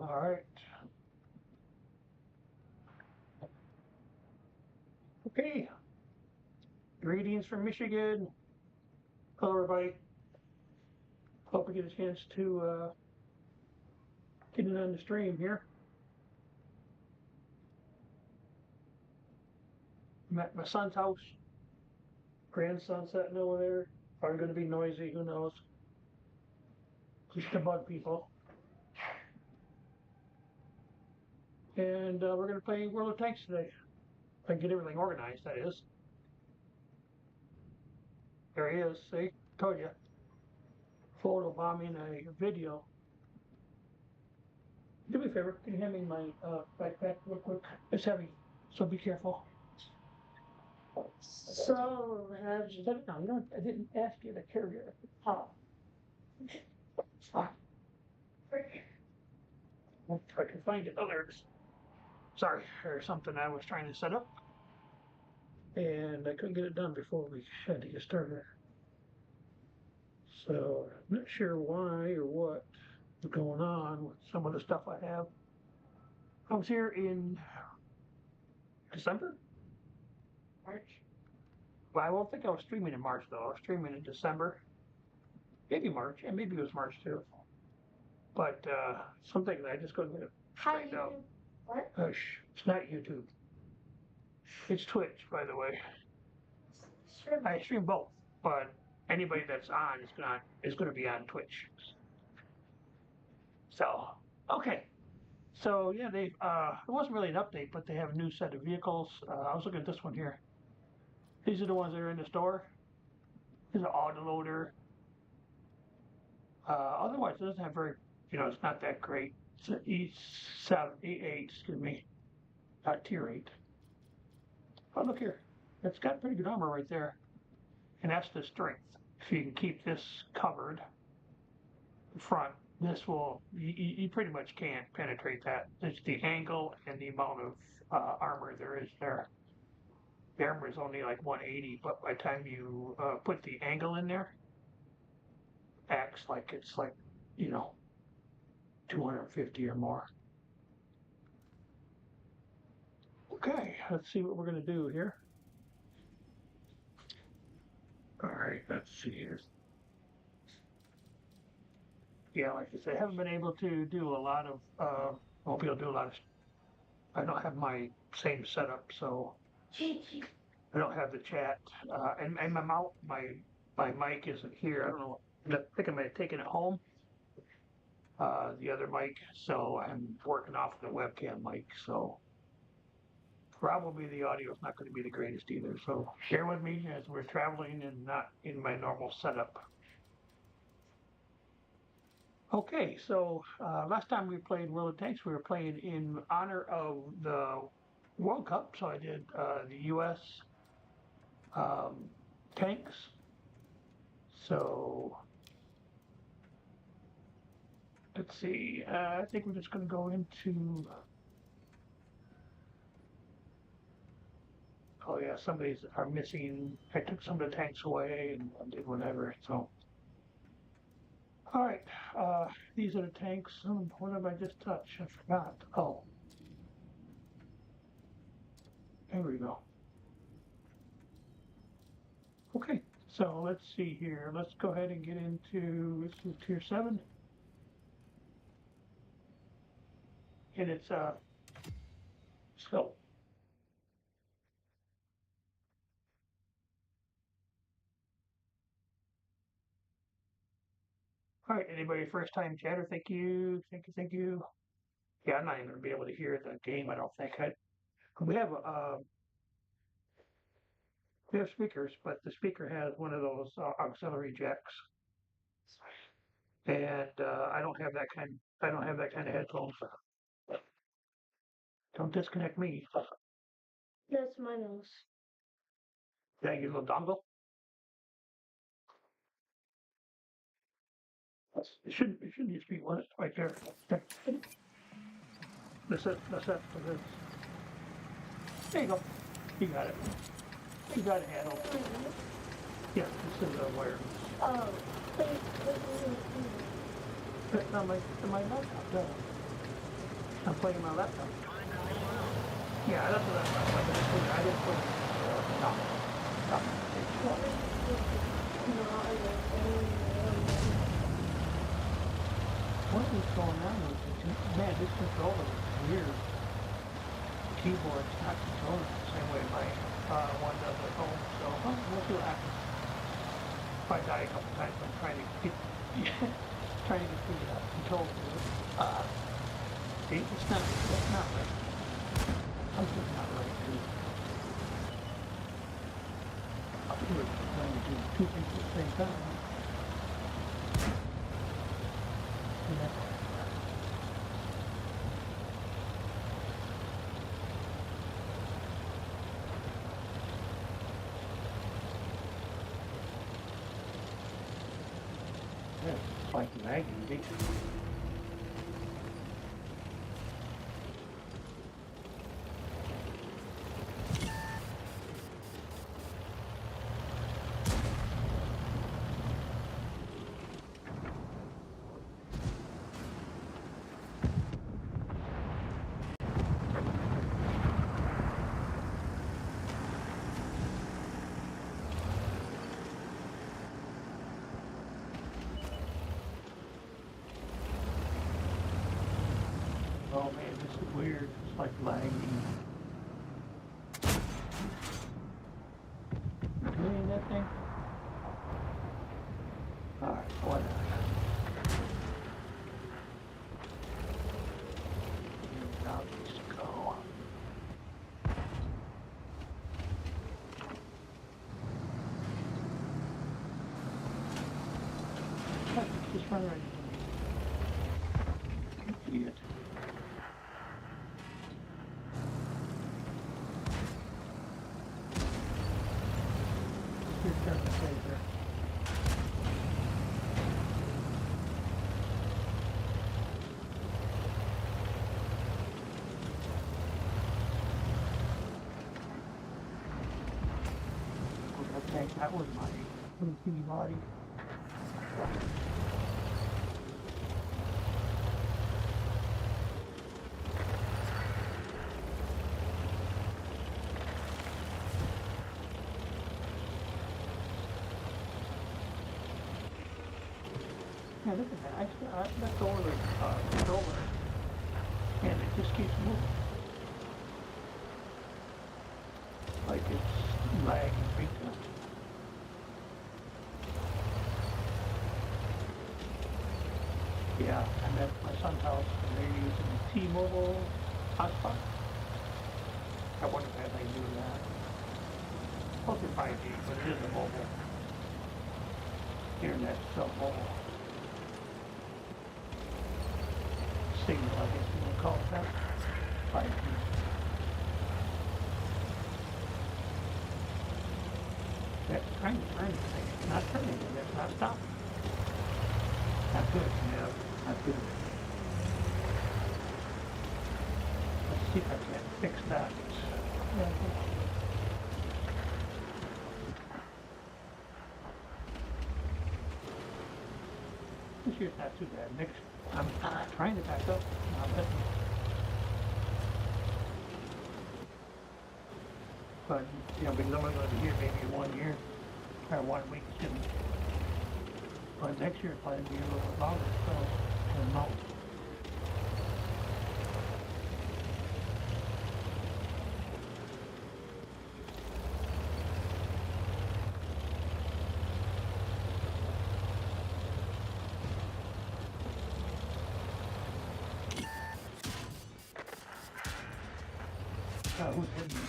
All right. Okay. Greetings from Michigan. Hello, everybody. Hope we get a chance to get in on the stream here. I'm at my son's house. Grandson sitting over there. Probably going to be noisy. Who knows? Just to bug people. And we're going to play World of Tanks today. If I can get everything organized, that is. There he is. See? Told you. Photo bombing a video. Do me a favor. Can you hand me my backpack real quick? It's heavy, so be careful. So, no, you don't, I didn't ask you to carry it. Oh. Ah. If I can find it. Oh, there it is. Sorry, there's something I was trying to set up. And I couldn't get it done before we had to get started. So, I'm not sure why or what is going on with some of the stuff I have. I was here in December? March? Well, I won't think I was streaming in March, though. I was streaming in December. Maybe March. And maybe it was March, too. But something that I just couldn't get it straightened out. What? Hush. It's not YouTube. It's Twitch, by the way. I stream both, but anybody that's on is gonna be on Twitch. So, okay. So yeah, it wasn't really an update, but they have a new set of vehicles. I was looking at this one here. These are the ones that are in the store. There's an autoloader. Otherwise, it doesn't have very, it's not that great. It's an E7, E8, excuse me, not Tier 8. Oh, look here. It's got pretty good armor right there. And that's the strength. If you can keep this covered in front, this will, you pretty much can't penetrate that. It's the angle and the amount of armor there is there. The armor is only like 180, but by the time you put the angle in there, acts like it's like, 250 or more. Okay, let's see what we're going to do here. All right, let's see here. Yeah, like I said, I haven't been able to do a lot of, won't be able to do a lot of, I don't have my same setup, so I don't have the chat. And my mic isn't here. I don't know, I think I might have taken it home, the other mic, so I'm working off the webcam mic, so probably the audio is not going to be the greatest either. So bear with me as we're traveling and not in my normal setup. Okay, so last time we played World of Tanks, we were playing in honor of the World Cup. So I did the U.S. Tanks. So let's see. I think we're just going to go into. Oh yeah, some of these are missing. I took some of the tanks away and did whatever. So, all right, these are the tanks. What have I just touched? I forgot. Oh, there we go. Okay, so let's see here. Let's go ahead and get into this is Tier 7, and it's so. All right, anybody first time chatter? Thank you, thank you, thank you. Yeah, I'm not even gonna be able to hear the game. I don't think. We have we have speakers, but the speaker has one of those auxiliary jacks, and I don't have that kind. I don't have that kind of headphones. Don't disconnect me. That's my nose. Did I get a little dongle? It shouldn't just be one right there. That's it. That's it. There you go. You got it. You got it handled. Yeah, this is a wire. Oh, That's not my laptop. No. I'm playing my laptop. Yeah, that's what I thought. I didn't put it. No. What is going on with it? Man, this controller is weird. The keyboard's not controlling it the same way my one does at home. So we'll see what happens. If I die a couple times, I'm trying to get trying to get the control to it. See, that's not right. Something's not right too. I'm trying to do two things at the same time. Yeah. Yeah, it's like lagging, big. Oh man, this is weird. It's like lagging. Doing that thing? Alright, whatever. Now let's go. Just run right into me. Idiot. Just doesn't say there. Okay, that was my little teeny body. Yeah, look at that. I let go of the controller, and it just keeps moving. Like it's lagging big time. Yeah, I'm at my son's house, and they're using the T-Mobile hotspot. I wonder if they do that. Supposed to be 5G, but it is a mobile. Internet's still mobile. Signal, I guess you would call it that. 5G. That's trying to turn the thing. It's not turning it, it's not stopping. Not good, yeah, not good. Let's see if I can fix that. Yeah, this year's not too bad. Next, I'm trying to back up. But, you know, because I'm only going to be here maybe 1 year, or 1 week, shouldn't. But next year, probably be a little bit longer, so, I don't know. Who's hitting me?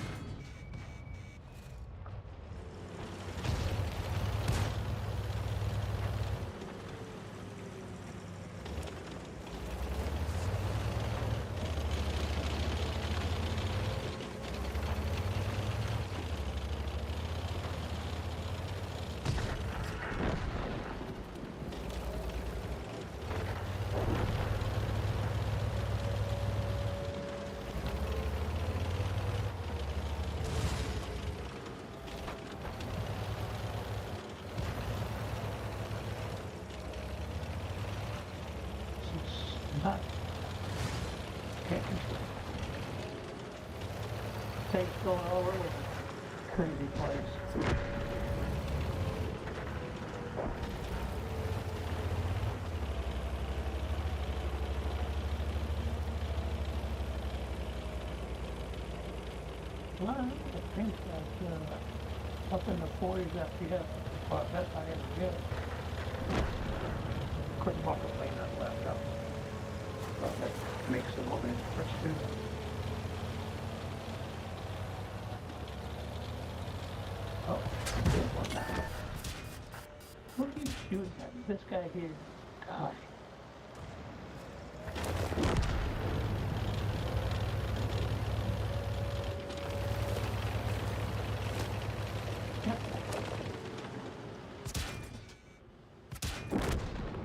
Not. Okay. tanks going all over. Crazy place. Well, I think that up in the 40s FPS, but that's how I get it. Of course, I'm also playing on the laptop. But that makes it a little bit interesting. Oh, there's one now. Who are you shooting at? This guy here. God.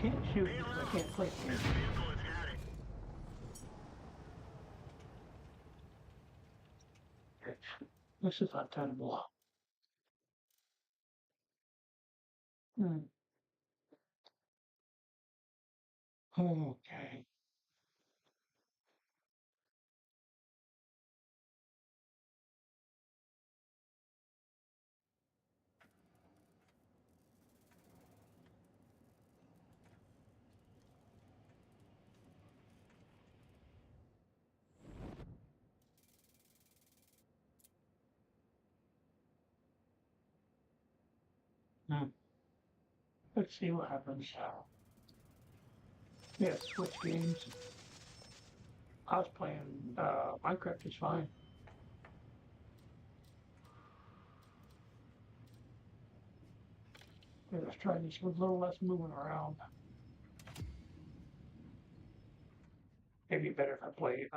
Can't shoot because I can't play games. This is untenable. Okay. Let's see what happens. Yeah, switch games. I was playing Minecraft is fine. Yeah, let's try this with a little less moving around. Maybe better if I play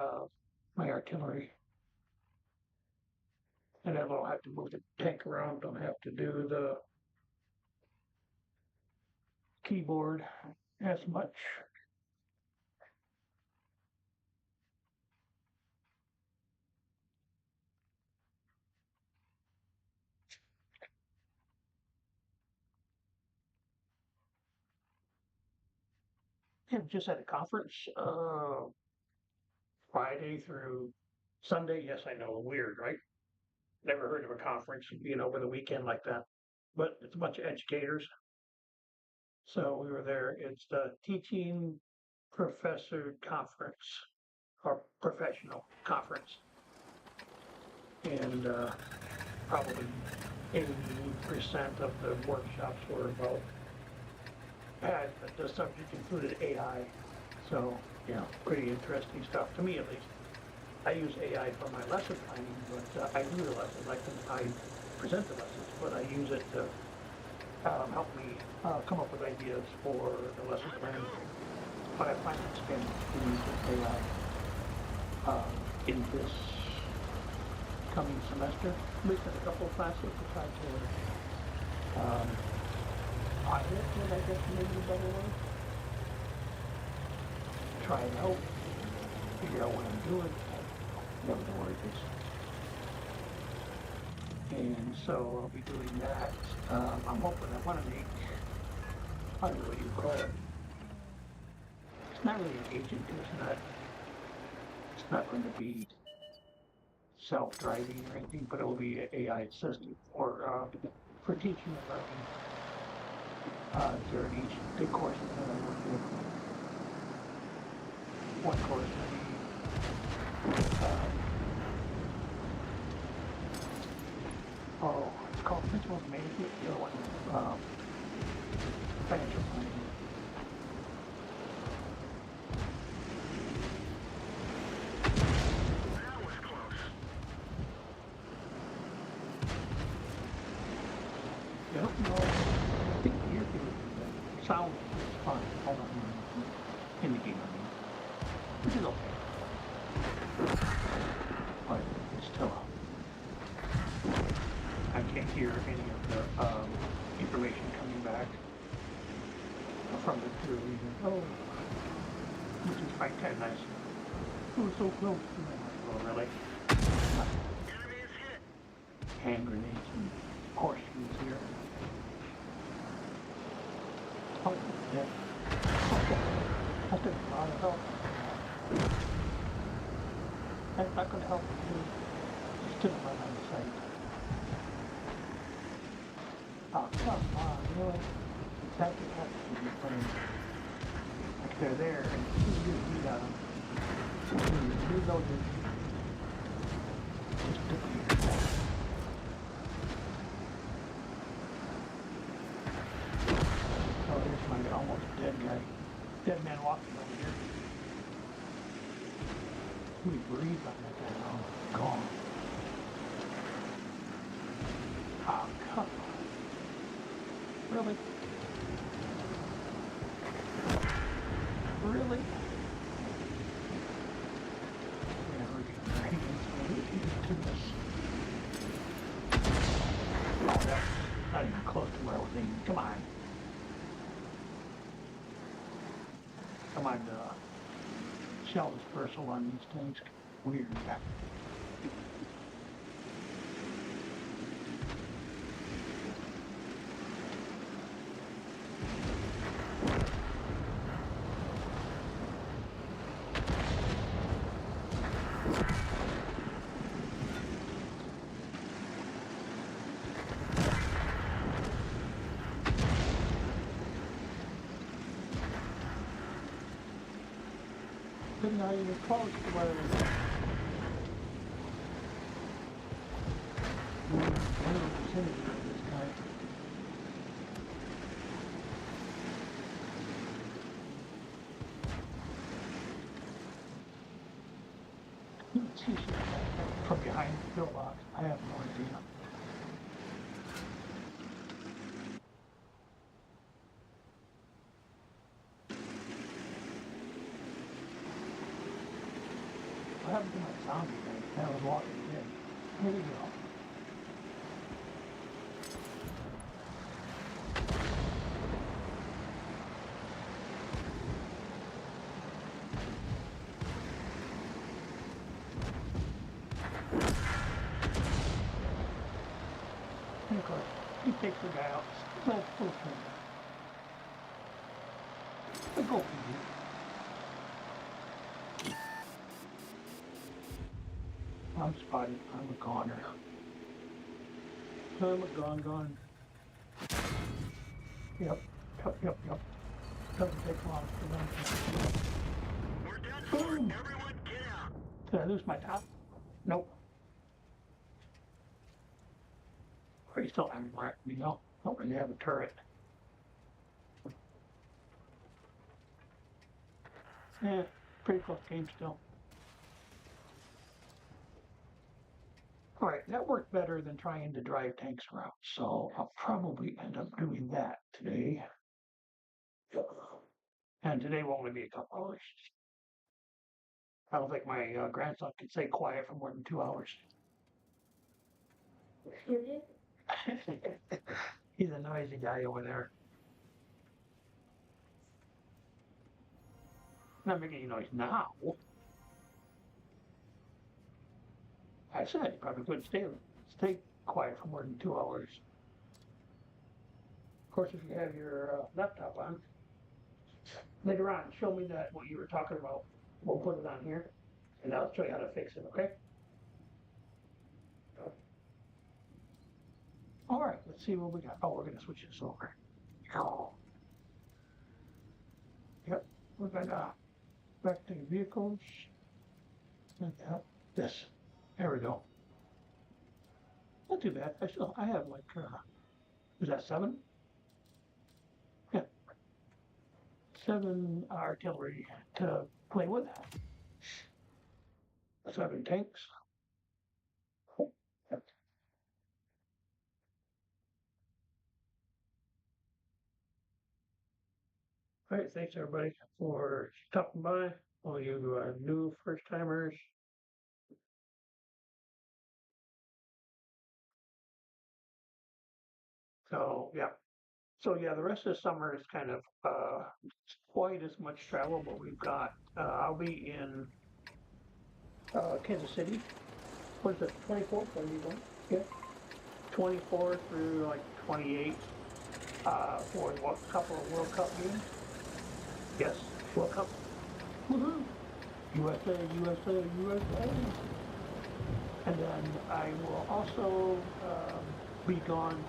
my artillery. And then I don't have to move the tank around, don't have to do the keyboard as much. Yeah, just at a conference Friday through Sunday. Yes, I know, weird, right? Never heard of a conference, over the weekend like that. But it's a bunch of educators. So we were there. It's the Teaching Professor Conference or Professional Conference. And probably 80% of the workshops were about the subject included AI. So, pretty interesting stuff to me at least. I use AI for my lesson planning, but I do the lessons. I present the lessons, but I use it to help me come up with ideas for the lesson plan. But I plan to expand the use of AI in this coming semester, at least in a couple of classes to try to pilot it, I guess maybe a better word. Try it out, figure out what I'm doing, whatever the word is. And so I'll be doing that. I'm hoping I want to make, I don't know what you call it. It's not really an agent, it's not going to be self-driving or anything, but it will be an AI assistant for teaching and learning during each the courses that I work with. One course it's called Principles of Management. The other one, Financial Planning. I don't know. I think the earpiece sound is fine. Hold on. In the game, which is okay. But it's still, I can't hear any of the information coming back from the crew even. Oh, which is quite kind of nice. Oh, so close. Oh, really? Hand grenades and horseshoes here. Oh, yeah. Okay. That's a lot of help. That's not going to help you. to the right on the site. Oh, come on, really? That's what happens when you're playing. Like they're there and you get beat on them. You reloaded. Just took me your back. Oh, there's my almost dead guy. Dead man walking over here. We breathe on that guy. Oh, gone. Oh, come on. Really? Really? Yeah, we're getting ready to this. Oh, that's not even close to where I was aiming. Come on. Come on, shell dispersal on these things. Weird. Not even close to where it is. Vicinity of this guy. From behind the pillbox. I have no idea. What happened to my zombie thing? That was walking in. Here we go. And of course, he takes the guy out. Let's go for him. Let's go for him. I'm spotted. I'm a goner. I'm a gone. Yep. Doesn't take long to run. We're done for. Boom! Everyone get out. Did I lose my top? Nope. Or you still haven't marked me, no. Don't really have a turret. Yeah, pretty close game still. All right, that worked better than trying to drive tanks around, so I'll probably end up doing that today. And today will only be a couple hours. I don't think my grandson can stay quiet for more than 2 hours. He's a noisy guy over there. Not making any noise now. I said he probably couldn't stay quiet for more than 2 hours. Of course, if you have your laptop on, later on, show me that what you were talking about. We'll put it on here, and I'll show you how to fix it, okay? All right, let's see what we got. Oh, we're going to switch this over. Yep, we're going to back to vehicles. And this. There we go. Not too bad. I have like, is that 7? Yeah. 7 artillery to play with. 7 tanks. Yep. All right, thanks everybody for stopping by. All you new first timers. So yeah, the rest of the summer is kind of quite as much travel, but we've got. I'll be in Kansas City. What is it? 24th? Yeah. 24 through like 28 for a couple of World Cup games. Yes, World Cup. Woohoo! USA. And then I will also be gone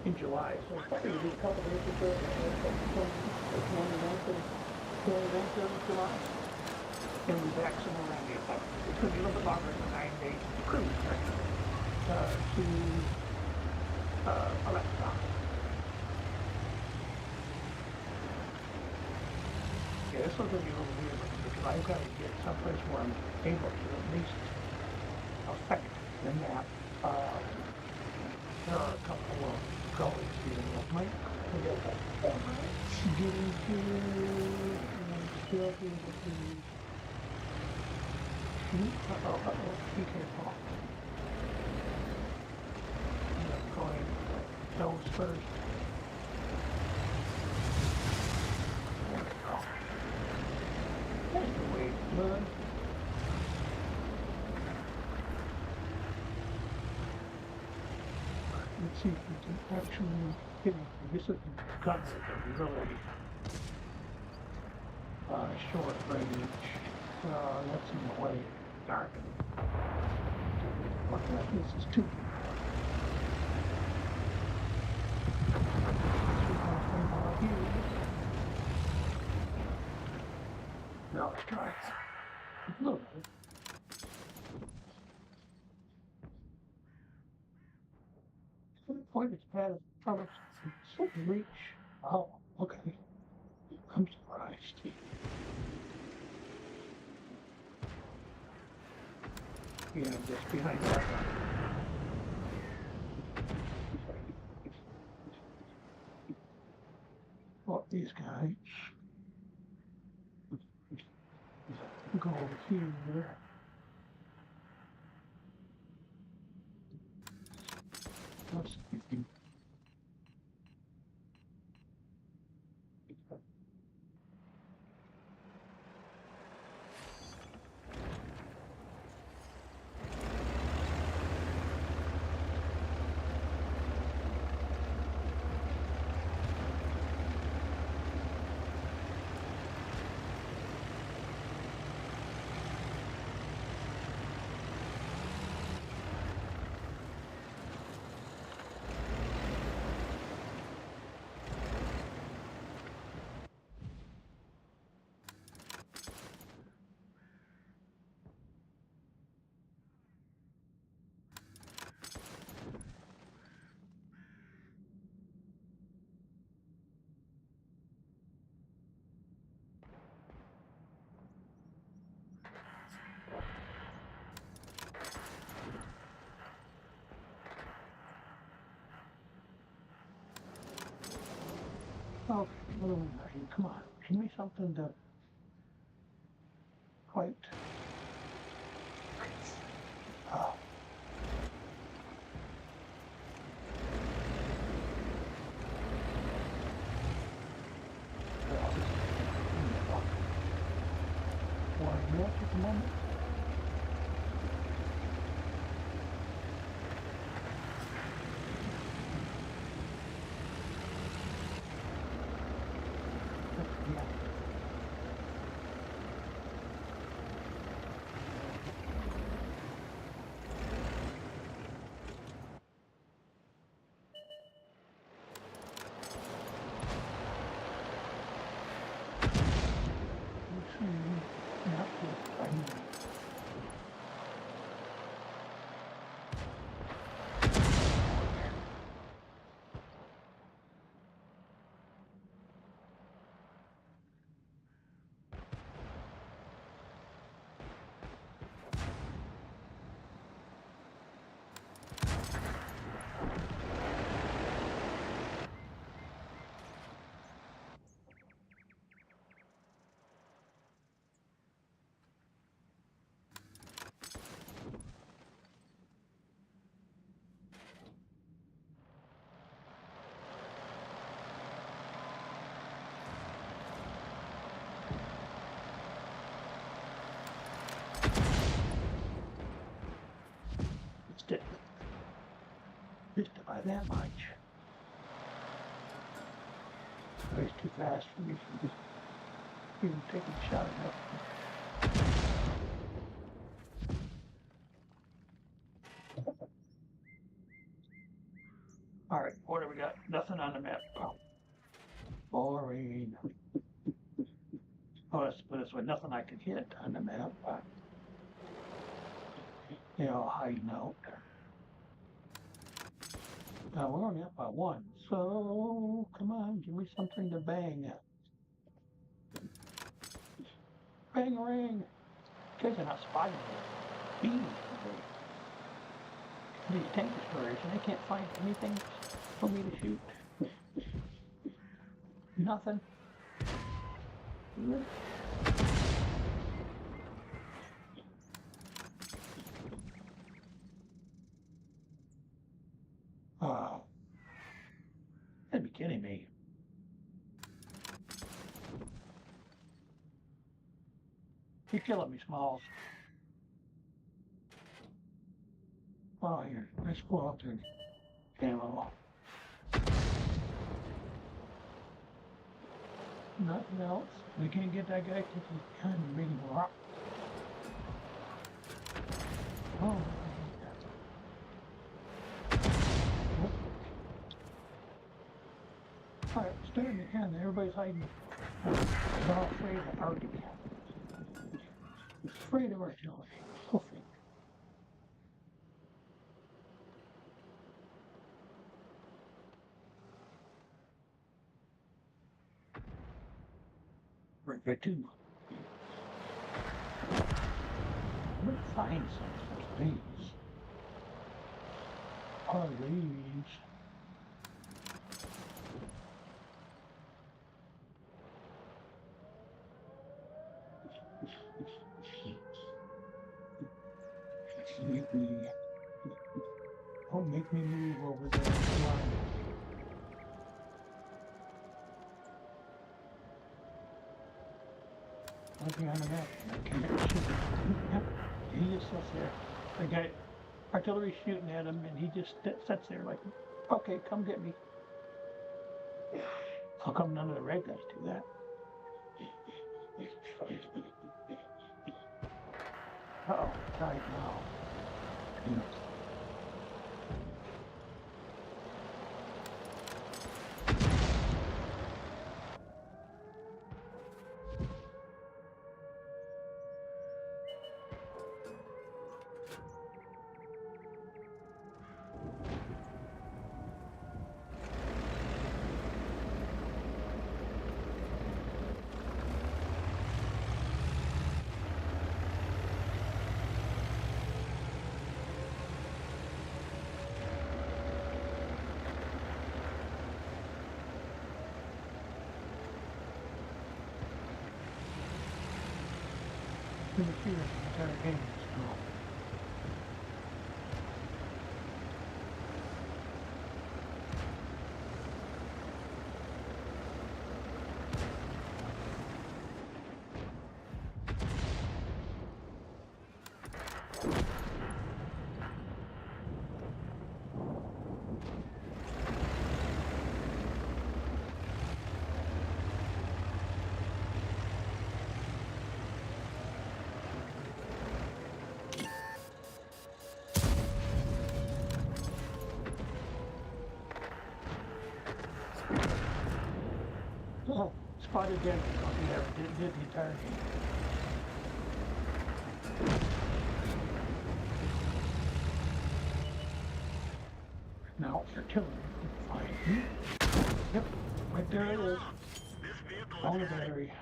in July, so probably be a couple days or so. Like 29th of July. And we'll be back somewhere around the 11th. It's going to be a little bit longer than 9 days cruise, right? To Alaska. Yeah, this one's going to be a little weird because I've got to get someplace where I'm able to at least affect the map. There are a couple of gullies here that might get into and still be able to shoot. Be careful. I'm going nose first. There we go. That's the way it's done. Let's see if we can actually hit it. This is the gun with a really short range. That's in the way. Dark. Look at this is too. Now let's try it. A little bit. To the point it's past from its reach. Oh, okay. I'm surprised. Yeah, just behind that one. Well, these guys go over here. Let's see. Oh, come on. Give me something to quite. Oh. One more at the moment. Yeah. Not good. I mean, just, just by that much. It's too fast for me to just even take a shot at it. Well, let's put it this way, nothing I could hit on the map, but, you know, hiding out. Now, we're only up by one, so come on, give me something to bang. Bang ring! Guys are not spotting me. Beating me. These tank destroyers, and I can't find anything for me to shoot. Nothing. Oh, you'd be kidding me. You're killing me, Smalls. Oh, here, let's go out there. Ammo. Nothing else. We can't get that guy because he's kind of big rock. Oh, alright, starting to end. Everybody's hiding. They're all afraid of artillery. Afraid of artillery. So afraid. Right too. I'm gonna find something, please. Are these? Make me, don't make me move over there. Come on. Nothing on the map. I can't shoot. Yep. He just sits there. The guy, artillery's shooting at him, and he just sits there like, okay, come get me. How come none of the red guys do that? Uh-oh, died now. In the fear of the entire game, so. Oh, spotted again. Oh, yeah, did the entire game. Now, artillery can find me. Yep, right there it is. This vehicle On the is headed. battery.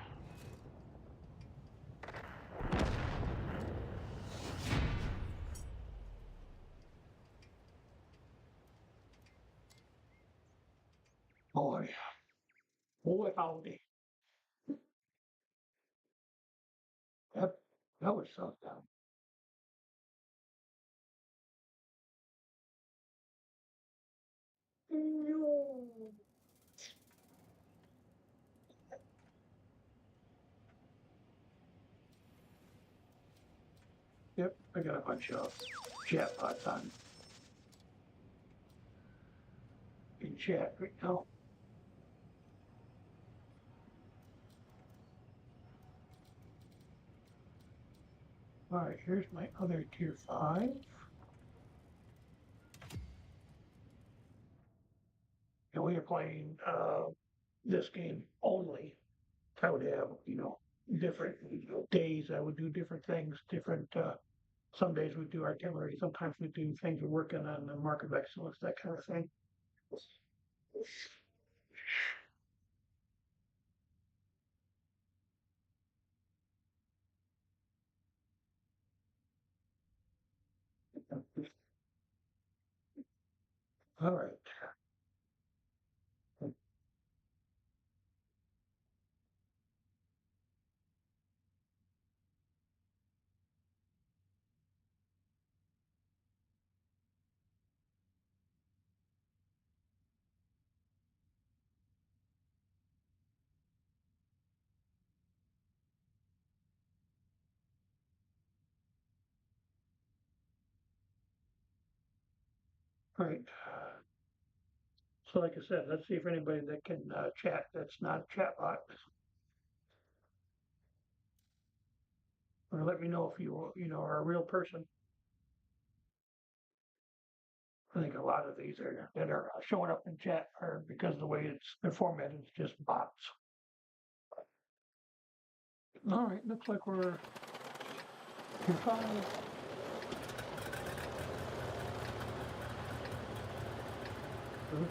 Boy. Boy, howdy. That was something. No. Yep, I got a bunch of chatbots on in chat right now. All right, here's my other tier 5. And we are playing this game only. I would have, you know, different days I would do different things, some days we do artillery, sometimes we do things we're working on the mark of excellence, that kind of thing. All right. All right. So like I said, let's see if anybody that can chat that's not a chat bot. Or let me know if you know are a real person. I think a lot of these are that are showing up in chat are because of the way they're formatted, it's just bots. All right, looks like we're in 5.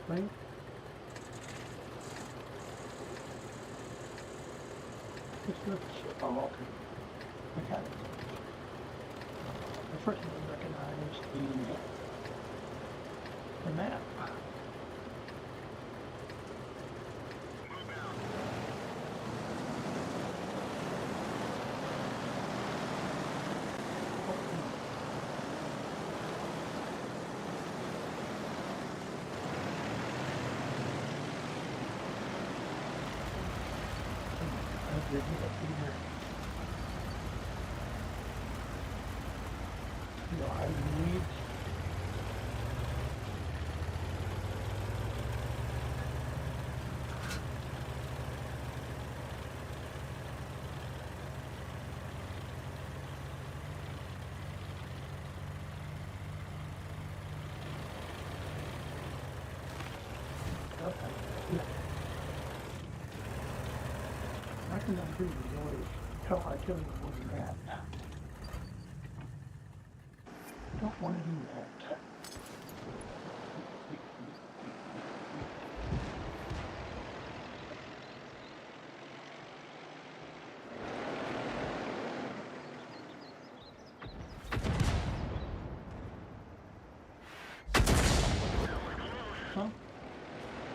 Right? This looks, oh, okay. I got it. The first one I recognize the map. You know, I need okay. Yeah. I can agree with you always tell artillery where you're at. Don't want to do that. Well,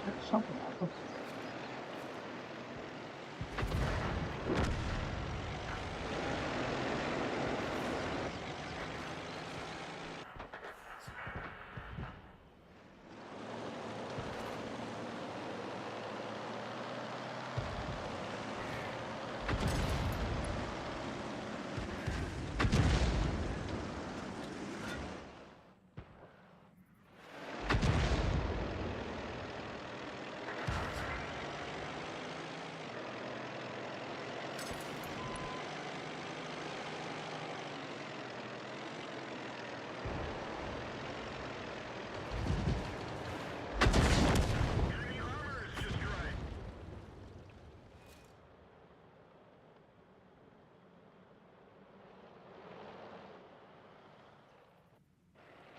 that's something awesome. Enemy armor is destroyed.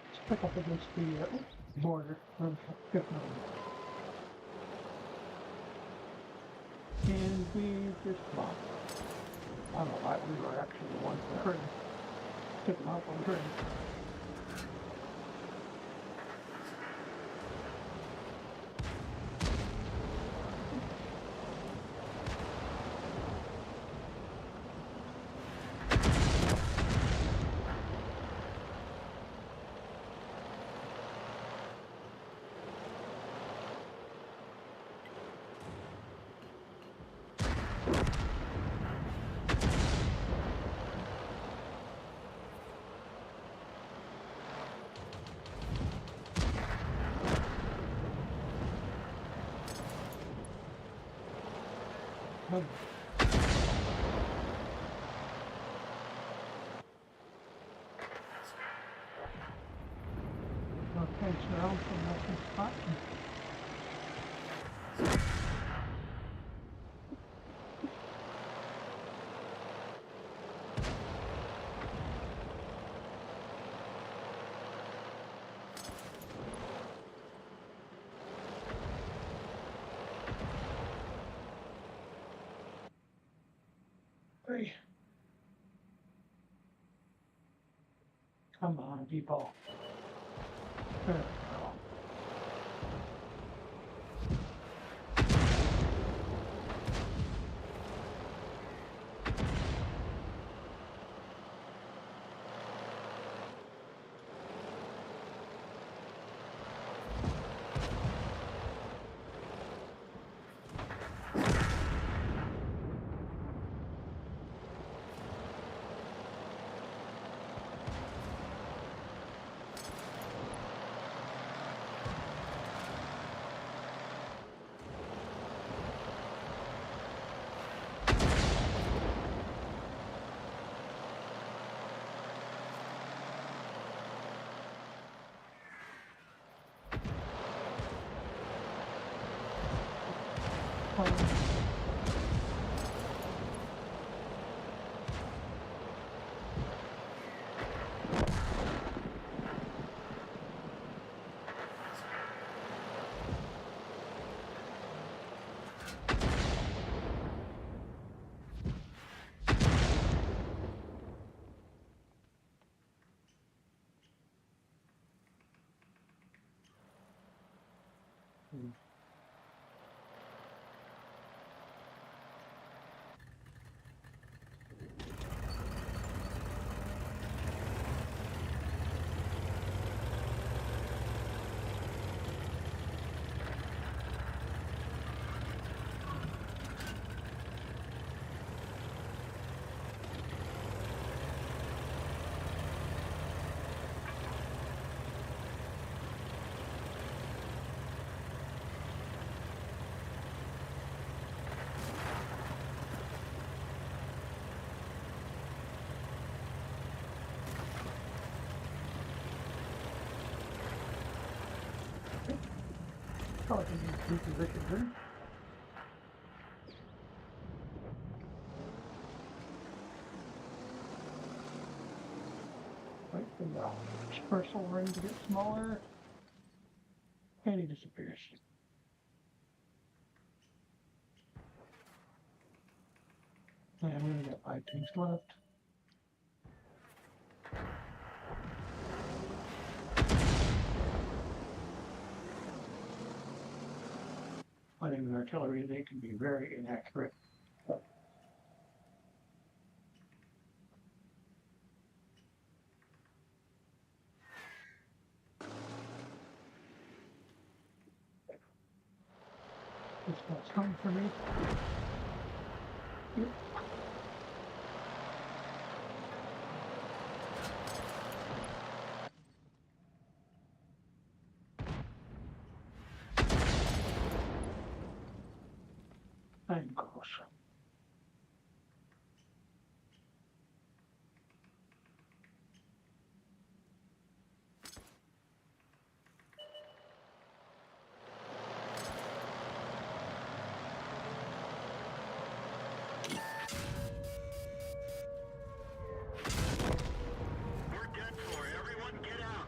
Let's pick up against the border from Fifth and we just bombed. I don't know why we were actually the ones that hurt him. Took him out on turn. Okay, so I'm from that spot. Sorry. Come on, people. There we go. Probably can use two positions here. Wait for the dispersal ring to get smaller. And he disappears. And we only got 5 tanks left. Fighting with artillery, they can be very inaccurate. This one's coming for me. Yep. And close. We're done for. Everyone get out.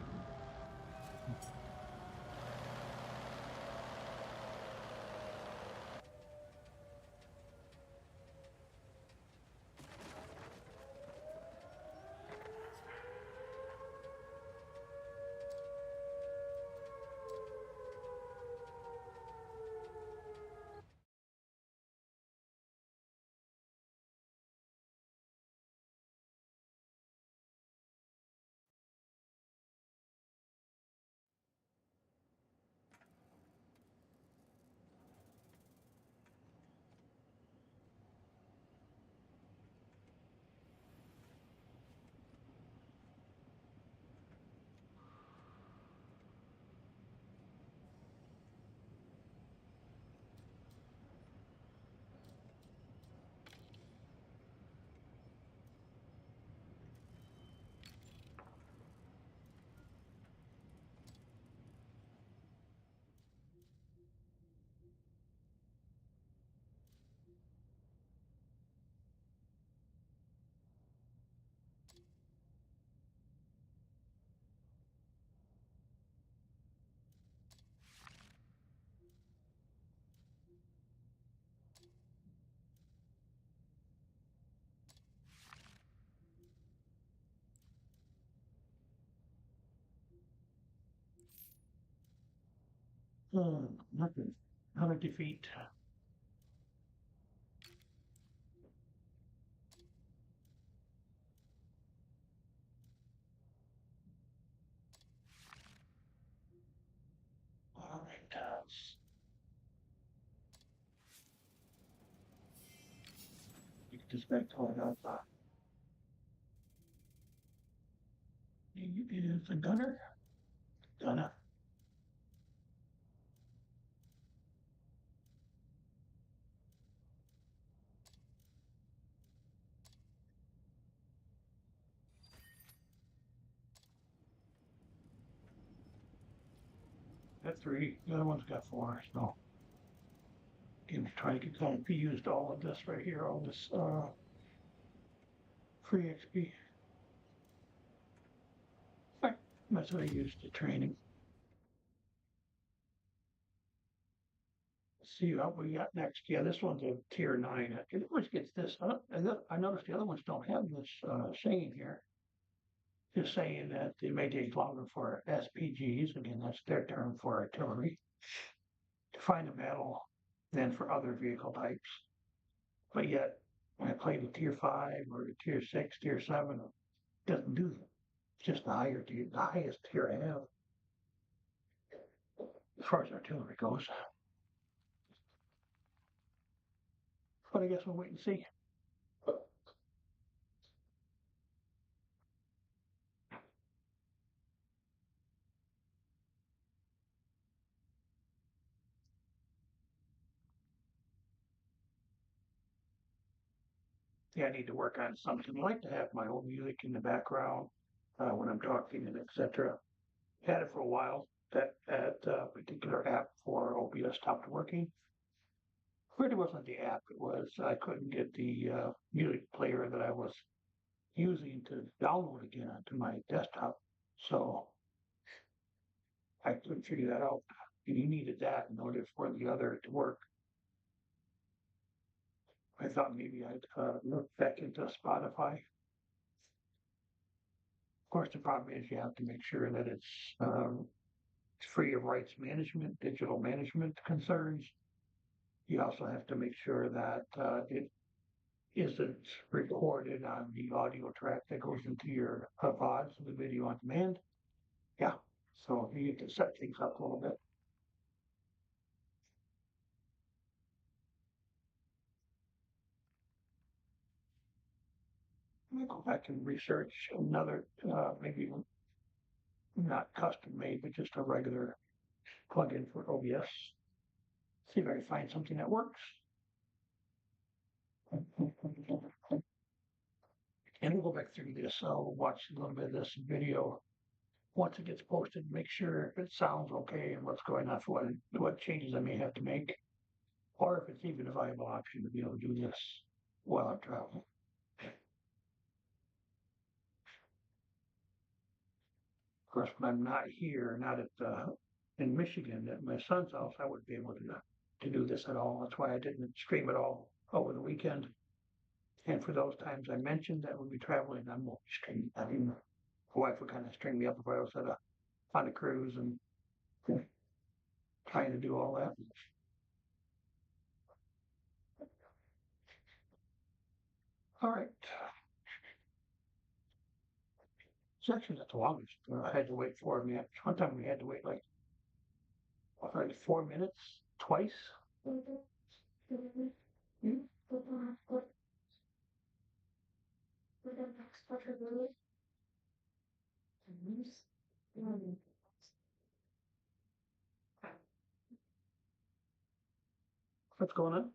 Nothing. Another defeat. All right. You can just back to it up. He is a gunner. Gunner. Got three. The other one's got four. So can try to get kind of used all of this right here, all this free XP. Right. That's what I use to training. Let's see what we got next. Yeah, this one's a tier 9. It always gets this. I noticed the other ones don't have this saying here. Just saying that it may take longer for SPGs, again, that's their term for artillery, to find a battle than for other vehicle types. But yet, when I play with tier 5 or tier 6, tier 7, it doesn't do that. It's just the higher tier, the highest tier I have as far as artillery goes. But I guess we'll wait and see. Yeah, I need to work on something. I like to have my own music in the background when I'm talking and etc. Had it for a while. That particular app for OBS stopped working. Really wasn't the app. It was I couldn't get the music player that I was using to download again onto my desktop. So I couldn't figure that out. And you needed that in order for the other to work. I thought maybe I'd look back into Spotify. Of course, the problem is you have to make sure that it's free of rights management, digital management concerns. You also have to make sure that it isn't recorded on the audio track that goes into your VOD, so the video on demand. Yeah, so you need to set things up a little bit. Let me go back and research another, maybe not custom made, but just a regular plugin for OBS. See if I can find something that works. And we'll go back through this. I'll watch a little bit of this video once it gets posted, make sure if it sounds okay and what's going on, for what changes I may have to make, or if it's even a viable option to be able to do this while I'm traveling. Of course, when I'm not here, not at in Michigan at my son's house, I wouldn't be able to do this at all. That's why I didn't stream it all over the weekend. And for those times I mentioned that we'll be traveling, I won't be streaming. I mean, my wife would kind of string me up if I was on a cruise and trying to do all that. All right. It's actually not the longest. I had to wait 4 minutes. One time we had to wait like 4 minutes twice. What's going on?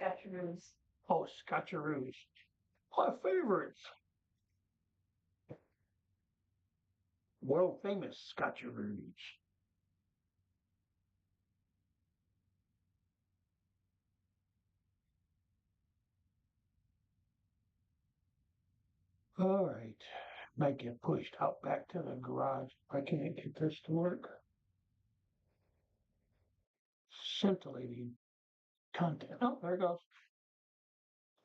Scotcheroos. Oh, Scotcheroos. My favorites. World famous Scotcheroos. All right. Might get pushed out back to the garage. I can't get this to work. Scintillating content. Oh, there it goes.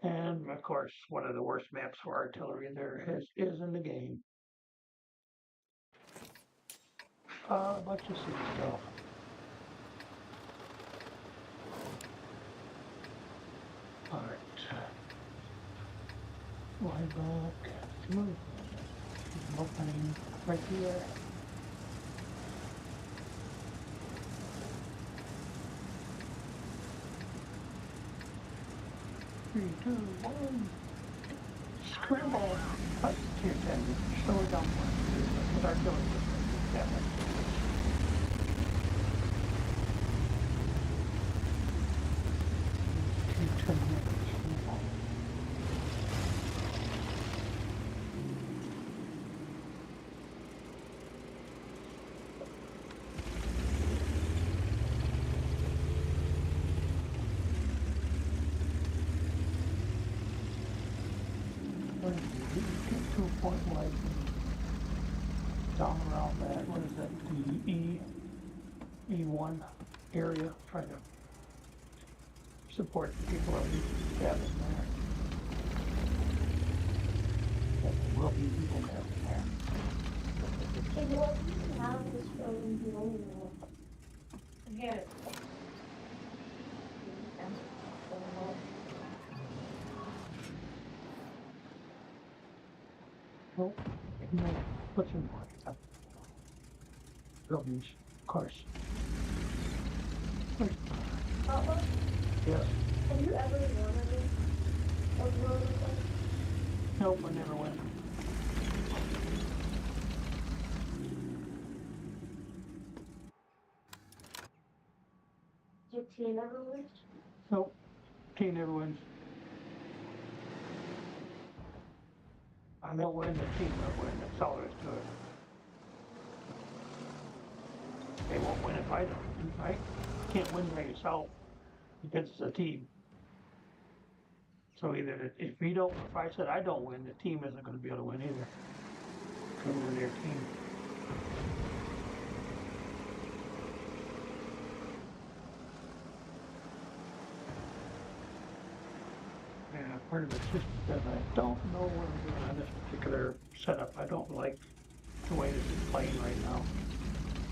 And of course, one of the worst maps for artillery is in the game. A bunch of city stuff. Fly back. Smooth. Opening right here. Three, two, one. Scramble. Cut to your 10. Slow it down one. With artillery. That way. Two, 10 minutes. Get to a point like down around that, what is that, the E1 area, try to support the people that we have in there. There will be people there. Hey, what do you have this from the old one? Here. Well, you know, put some more buildings, cars. Papa, Yes, have you ever wanted a motorcycle? nope, I never went. Your teen ever went? Nope, team never wins. I don't win, the team will win, that's all there is to it. They won't win if I don't, right? You can't win by yourself because it's a team. So either if you don't, if I said I don't win, the team isn't going to be able to win either. Because we're their team. Yeah, part of it's just because I don't know what I'm doing on this particular setup. I don't like the way this is playing right now.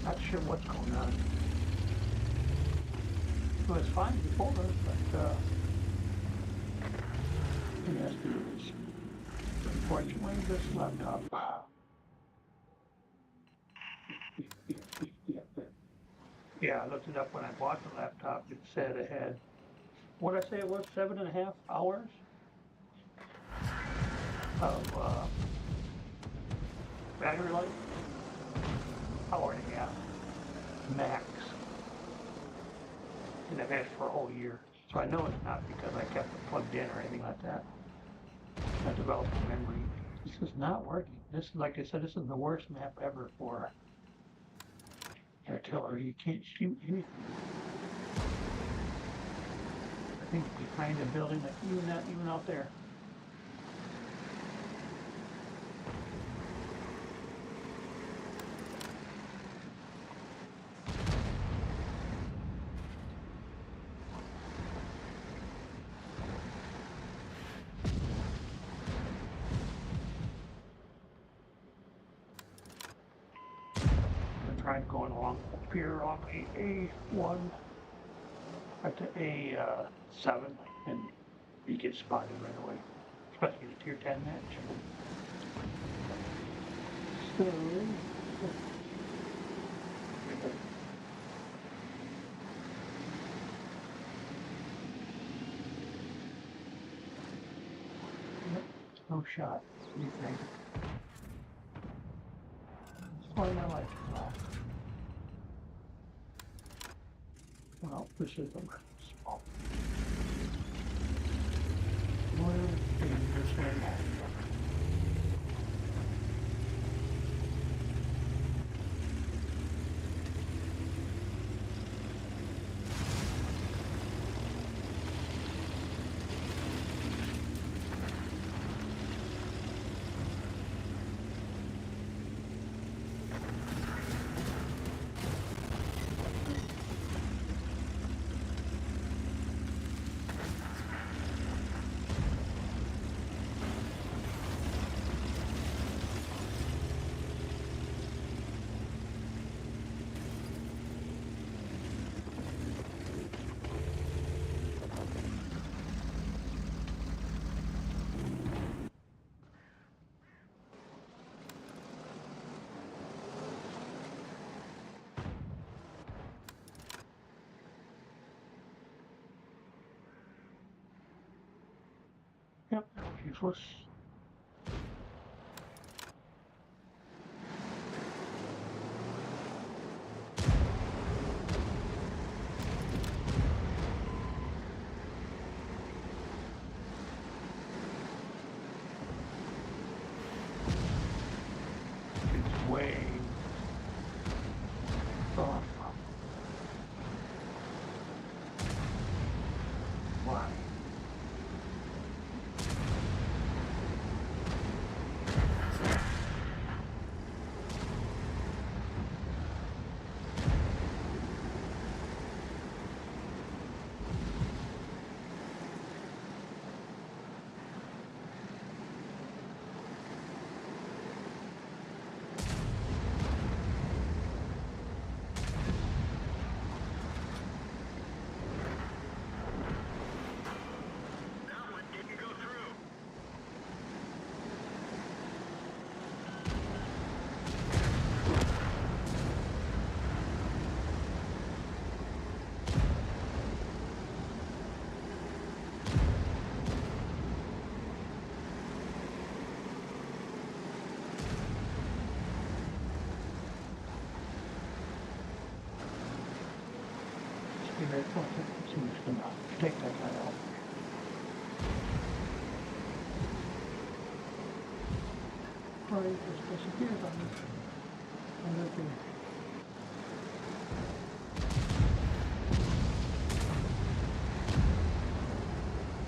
Not sure what's going on. It was fine before, but it has to do this. Unfortunately, this laptop. Yeah, I looked it up when I bought the laptop. It said it had, what did I say it was, 7.5 hours of battery life? Hour and a half, max. And I've had it for a whole year. So I know it's not because I kept it plugged in or anything like that. I developed a memory. This is not working. This is, like I said, this is the worst map ever for artillery. You can't shoot anything. I think behind the building, like even out there. Tried going along up here on A1 right to A7 and you get spotted right away, especially the tier 10 match. So, no shot, what do you think? That's why I like it. Well, this is a small. Where is this one? Yep, that was useless. It's way off. Why? That one didn't go through. Just be very close. See what's gonna take that guy out. Or it just disappears on me. And then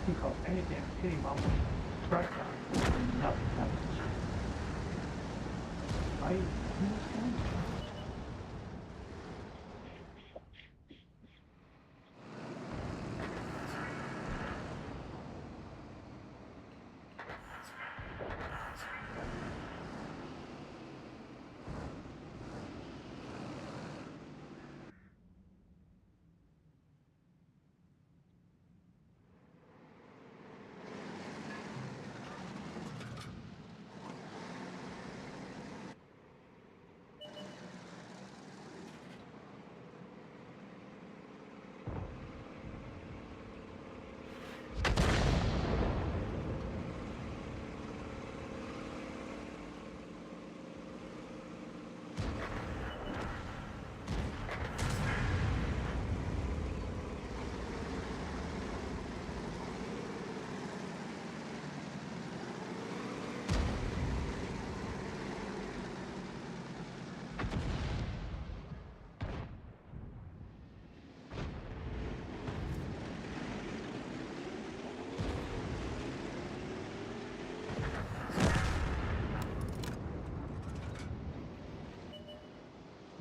because anything hitting him almost strike down. Nothing happens. I understand.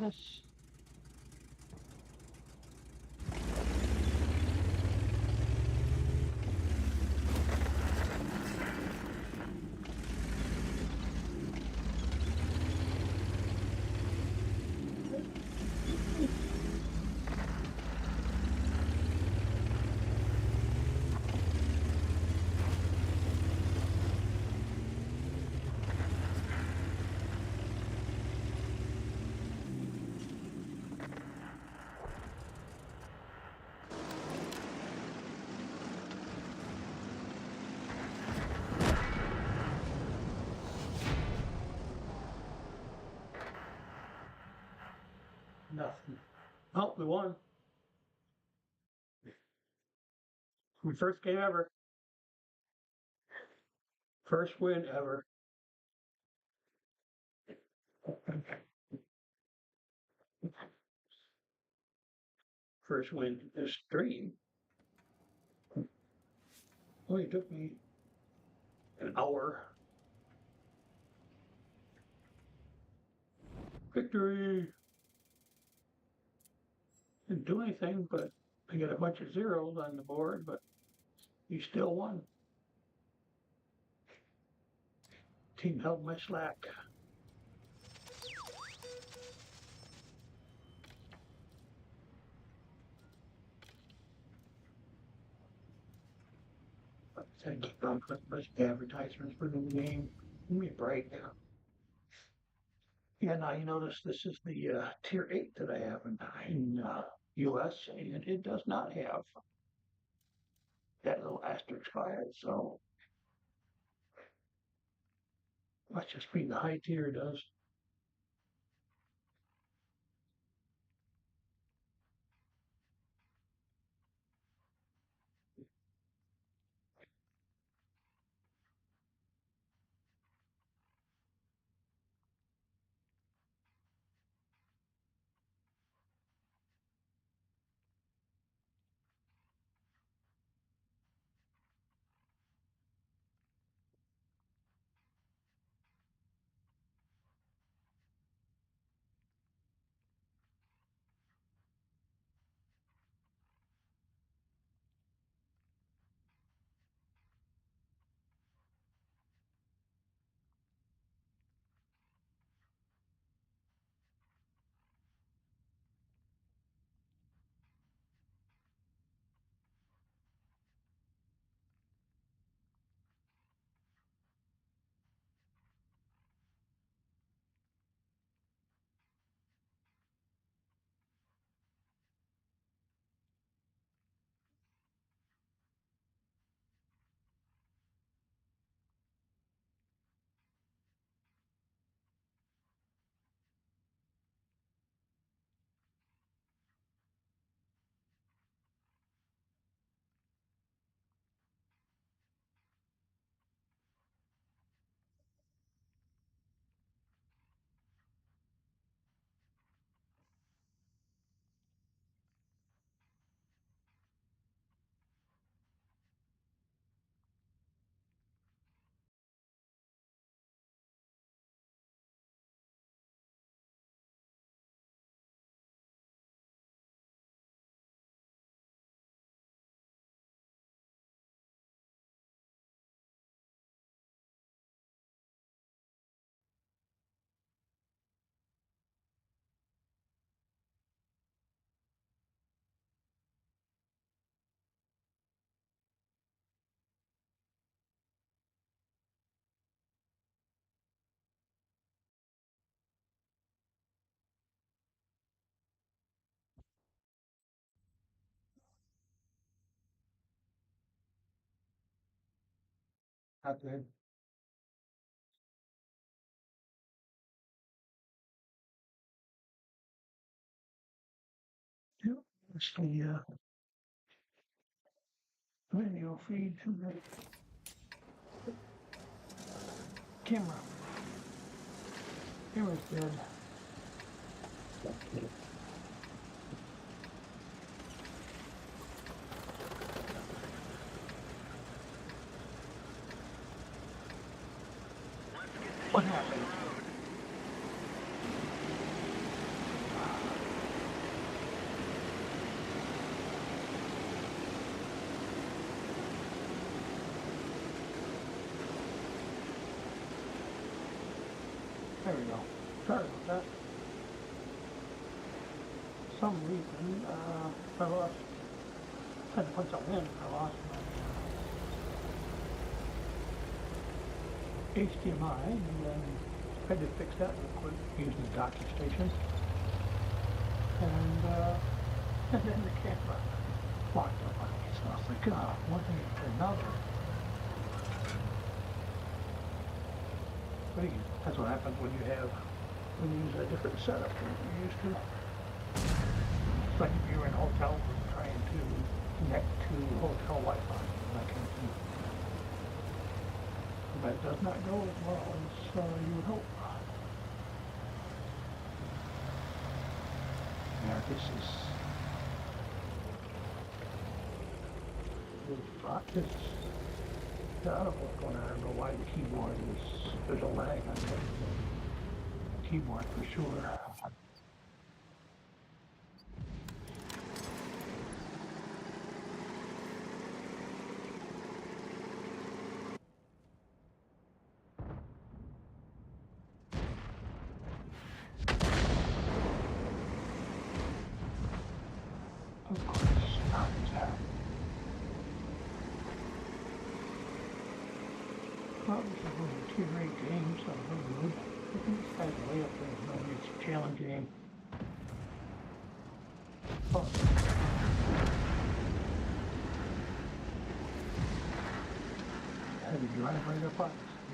Yes. Nothing. Oh, we won. My first game ever. First win ever. First win in this stream. Only took me an hour. Victory! Didn't do anything, but I got a bunch of zeros on the board, but you still won. Team held my slack. Said keep on putting advertisements for the new game. Give me a break. Yeah, now you notice this is the tier 8 that I have in US, and it does not have that little asterisk by it, so Must just be the height here does. Not good. Yep. It's the video feed to the camera. Camera's dead. What happened? There we go. Sorry about that. For some reason, I lost. Had to put something in. I lost my HDMI, and then I had to fix that real quick using the docking station. And then the camera locked up on me. So I was like, oh, one thing after another. But again, that's what happens when you use a different setup than you're used to. It's like if you're in a hotel room trying to connect to hotel Wi-Fi, that kind of thing. That does not go as well as you would hope. Now this is I don't know what's going on. I don't know why the keyboard there's a lag on the keyboard for sure. Of course, not. Well, this is one of the tier 8 games, so no good. I think this guy's way up there. No, it's a challenge game. Oh. Heavy drive right up on us.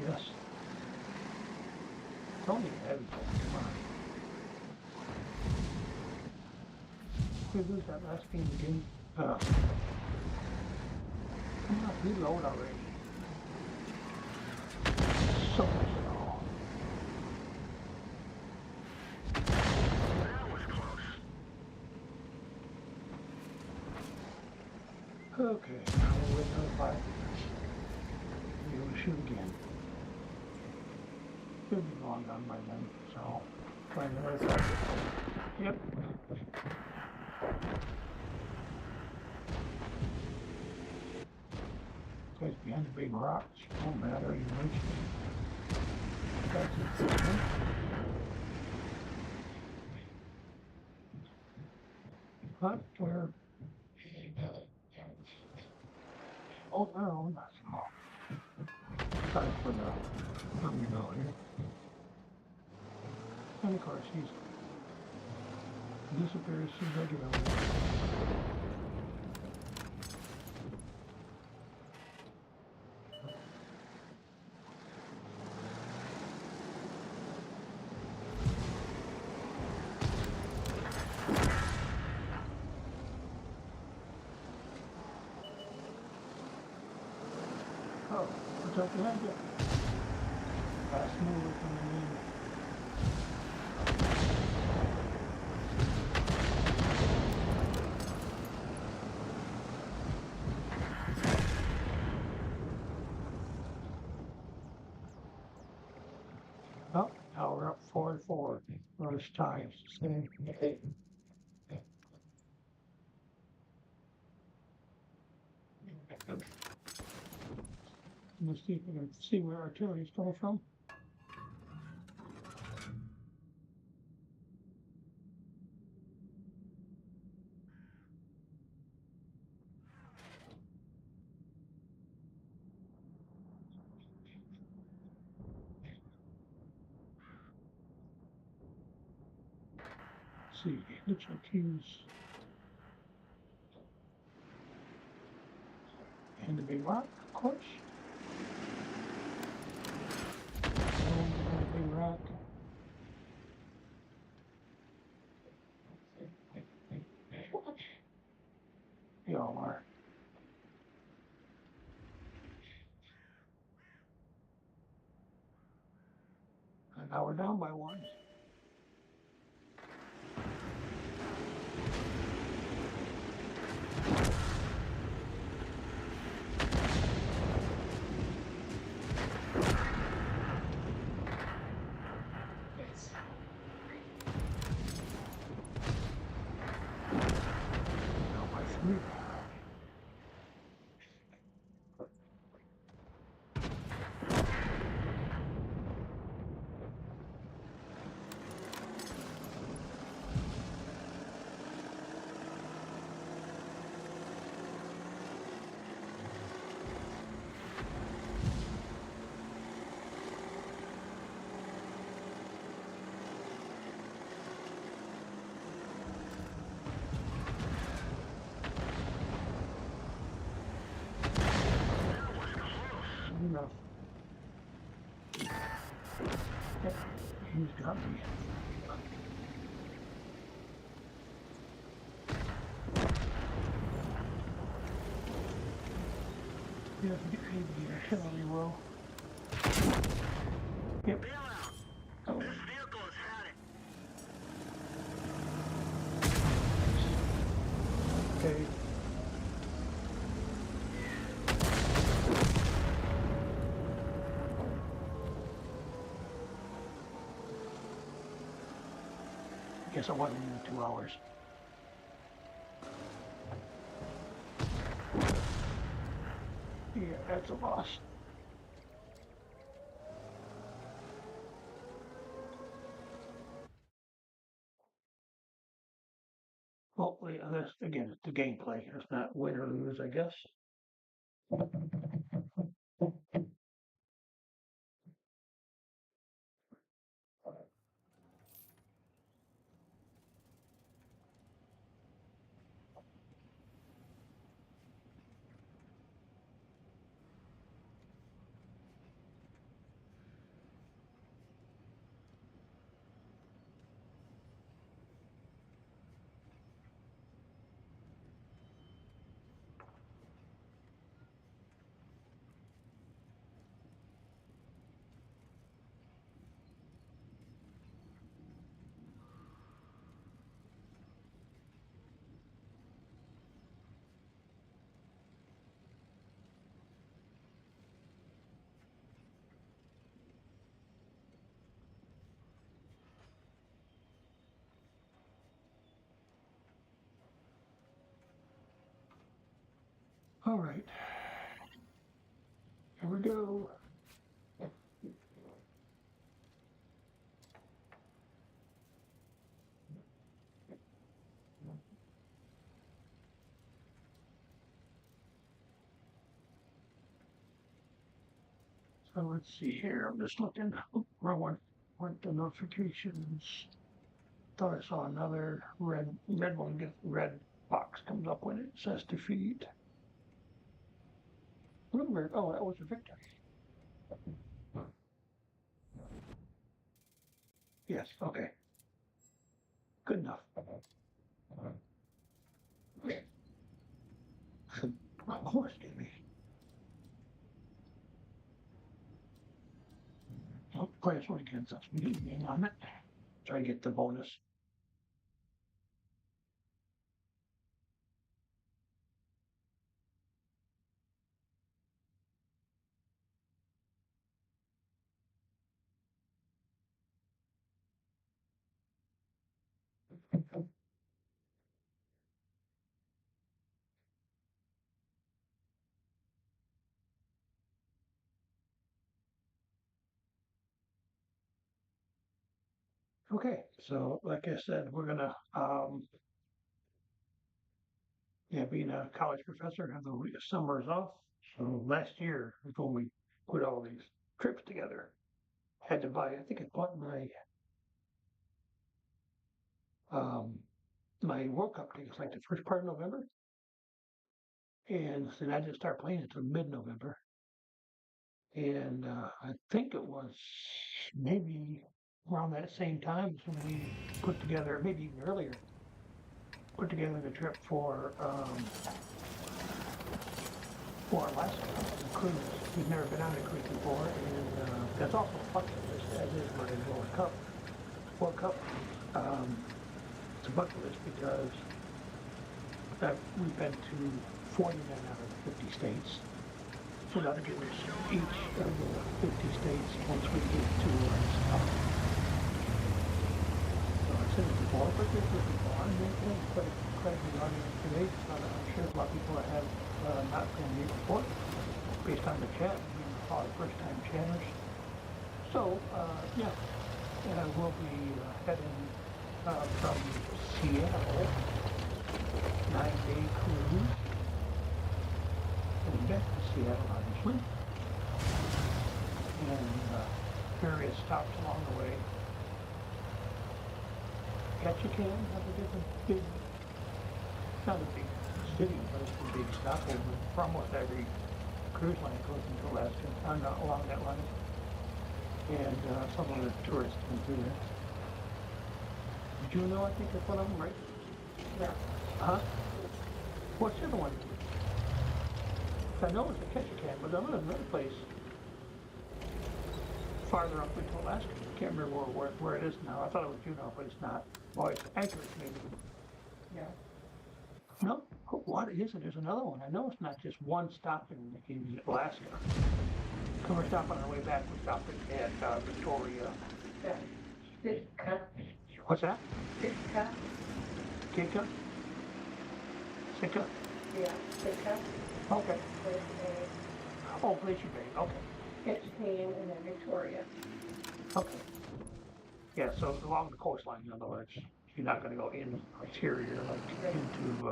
Yes. It's only heavy. Come on. We lose that last game again. Come on, reload already. So slow. That was close. Okay, now we'll wait another 5 minutes. We'll shoot again. Should be long gone by then, so find another 5 minutes. Yep. Guys behind the big rocks. Don't matter, you reach it. That's it. But where? Oh no, that's small. Sorry for the terminal here. And of course he's disappears as soon as I get over there. Oh, what's up behind you? Fast mover coming in. Oh, now we're up 4-4. First time. Same. Let's see if we can see where artillery is coming from. Let's see, looks like he's in the big rock, of course. Going behind the big rock. They all are. And now we're down by 1. Down by 3. Enough. Yep, he's got me. He doesn't get paid to get a hit on me, well. Yep. Bail out. Oh, This vehicle has had it. okay. Guess it wasn't even 2 hours. Yeah, that's a loss. Hopefully, this again, it's the gameplay. It's not win or lose, I guess. All right. Here we go. So let's see here. I'm just looking. Oh, wrong one. Went to notifications. Thought I saw another red one. Red box comes up when it says defeat. Remember? Oh, that was a victory. Yes. Okay. Good enough. Of course, Jimmy. I'll play this one again since we didn't game on it. Try to get the bonus. Okay, so like I said, we're gonna yeah, being a college professor, have the summers off. So last year was when we put all these trips together. Had to buy, I think I bought um my World Cup tickets like the first part of November. And then I didn't start playing until mid-November. And I think it was maybe around that same time when we put together, maybe even earlier, put together the trip for Alaska, the cruise. We've never been on a cruise before, and that's also a bucket list, as is for the World Cup. World Cup, it's a bucket list because we've been to 49 out of 50 states. So that'll give us each of the 50 states once we get to stuff. So I said it before, but this is before. I mean, it's quite a good audience today. So I'm sure a lot of people have not been here before, based on the chat, being probably first-time chatters. So, yeah, we'll be heading from Seattle, 9-day cruise. And back to Seattle, obviously, and various stops along the way. Ketchikan has a different big, not a big city, but it's a big stopover for almost every cruise line that goes into Alaska, along that line. And some of the tourists come through there. Juneau, I think is one of them, right? Yeah. Huh? What's the other one? I know it's a Ketchikan, but I'm in another place farther up into Alaska. I can't remember where it is now. I thought it was Juneau, but it's not. Well, it's Anchorage, maybe. Yeah. No, what is it? There's another one. I know it's not just one stop in Alaska. When we're stopping on our way back, we're stopping at Victoria. Yeah. Sitka. What's that? Sitka. Kika? Sitka? Yeah. Sitka. Okay. There's Oh, Glacier Bay. Okay. Ketchikan and then Victoria. Okay. Yeah, so along the coastline, in other words, you're not going to go in the interior, like into,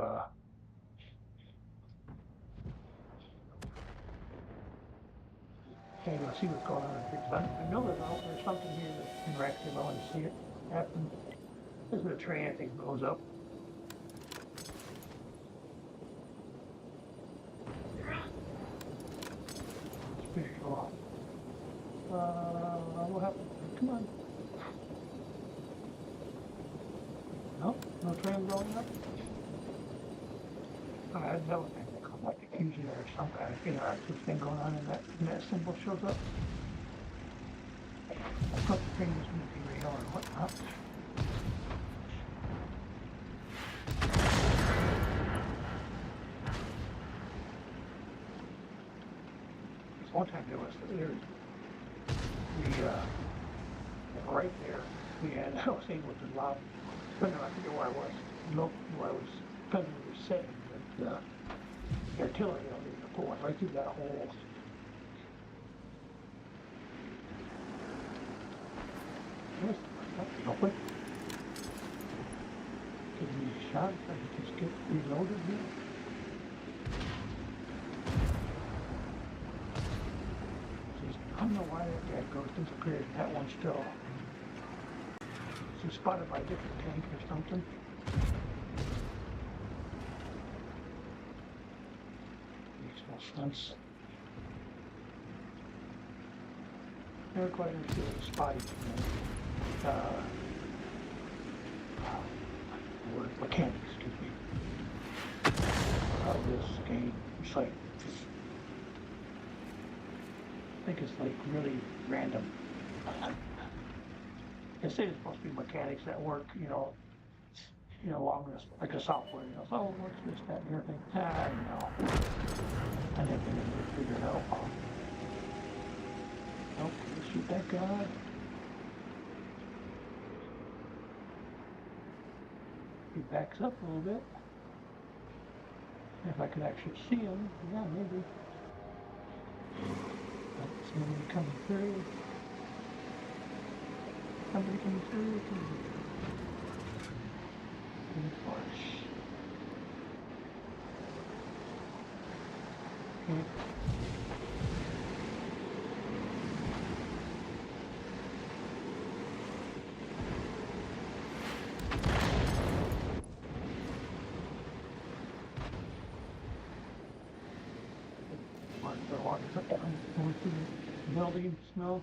okay, let's see what's going on here. 'Cause I know there's something here that's interactive. I want to see it happen. This is a train, I think, goes up. It's pretty cool. What happened? Come on. No? No train going up? That would make like usually there's some kind of interactive thing going on and that symbol shows up. I thought the train was going to be radar and whatnot. One time there was right there, we had, I was able to lob, but no, I forget where I was, where I was, depending on where we were sitting, but artillery out there, they're pulling right through that hole. That's open. Give me a shot if I can just get reloaded here. See, I don't know why that guy goes disappeared. That one's still. Is he spotted by a different tank or something? Makes no sense. Never quite understood the spotting. Word mechanics, excuse me. Of this game. It's like, I think it's like really random. They say it's supposed to be mechanics that work, along this, like a software, so what's this, that, and everything. No. I never been able to figure it out. Okay, shoot that guy. He backs up a little bit. If I could actually see him, yeah, maybe. Somebody coming through. Somebody coming through. Reinforce. Okay. They're walking going through the building, snow.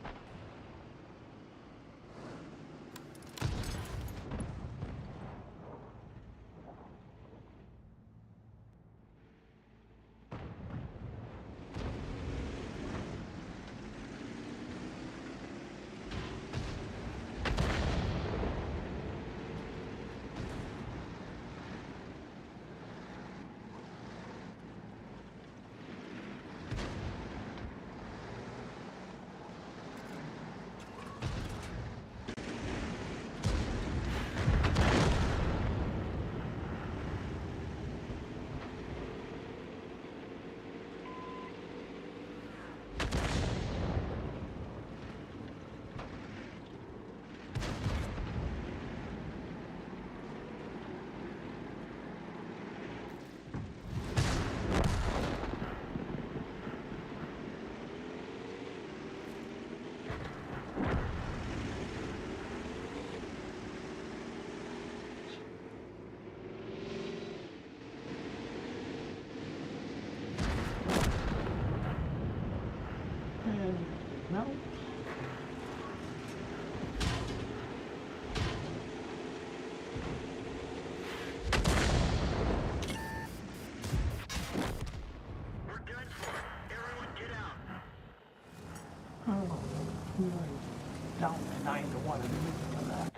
And no. We're done for. Everyone get out. Oh, we were down to 9-1 and we can come back.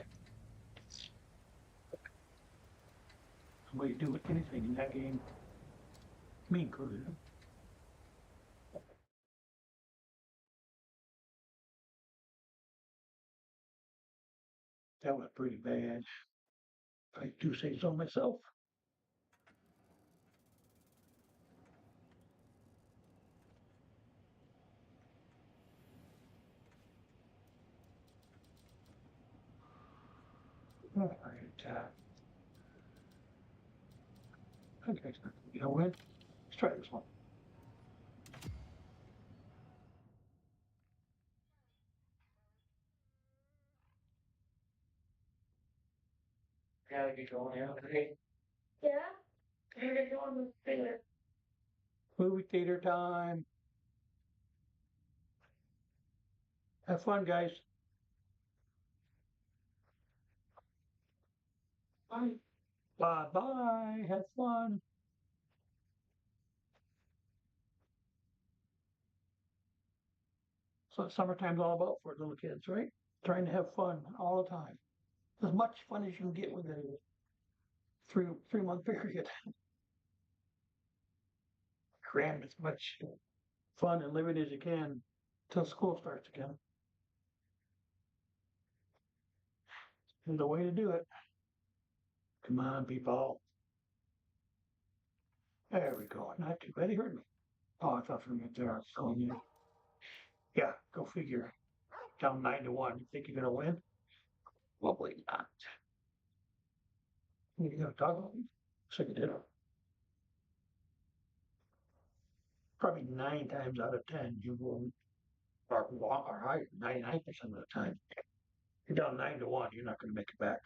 We do anything in that game. Me included. That was pretty bad. If I do say so myself. All right. Okay, so you know what? Let's try this one. Gotta get going out. Okay. Yeah? Gotta get going with theater. Movie theater time. Have fun, guys. Bye. Bye bye. Have fun. So summertime's all about for little kids, right? Trying to have fun all the time. As much fun as you can get within a 3 month period. Cram as much fun and living as you can till school starts again. And the way to do it. Come on, people. There we go. Not too bad. He heard me. Oh, I thought from right there I was going in. Yeah, go figure. Down 9-1. You think you're gonna win? Probably not. You gonna talk about me? Sick of dinner. Probably 9 times out of 10 you will or higher, 99% of the time. You're down 9-1, you're not gonna make it back.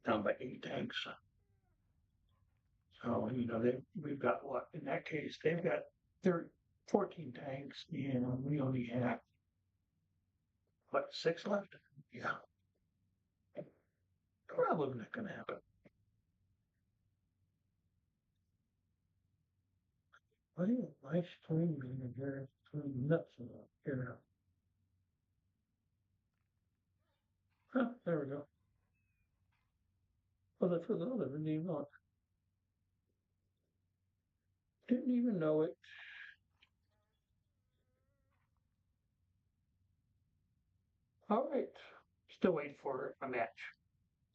Down by 8 tanks. So, we've got what in that case, they've got 14 tanks and we only have what, 6 left? Yeah. Probably not gonna happen. What is my stream manager? It's nuts here. Huh, there we go. Well, that's for the other, didn't even know it. Didn't even know it. All right. Still waiting for a match.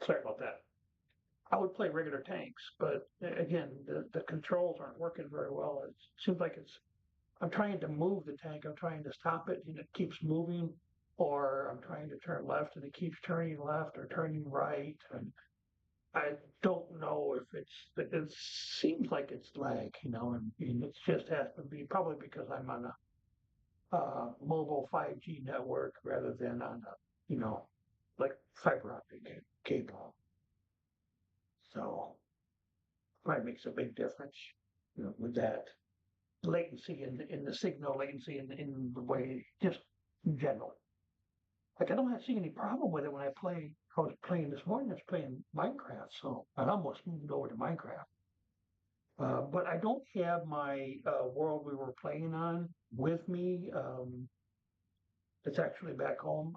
Sorry about that. I would play regular tanks, but again, the controls aren't working very well. It seems like I'm trying to move the tank, I'm trying to stop it, and it keeps moving, or I'm trying to turn left and it keeps turning left or turning right. And I don't know if it seems like it's lag, and it just has to be probably because I'm on a mobile 5G network rather than on a, like fiber optic cable. So probably makes a big difference, with that latency in the signal latency in the way, just in general. Like I don't see any problem with it when I was playing this morning, I was playing Minecraft, so I almost moved over to Minecraft. But I don't have my world we were playing on with me. It's actually back home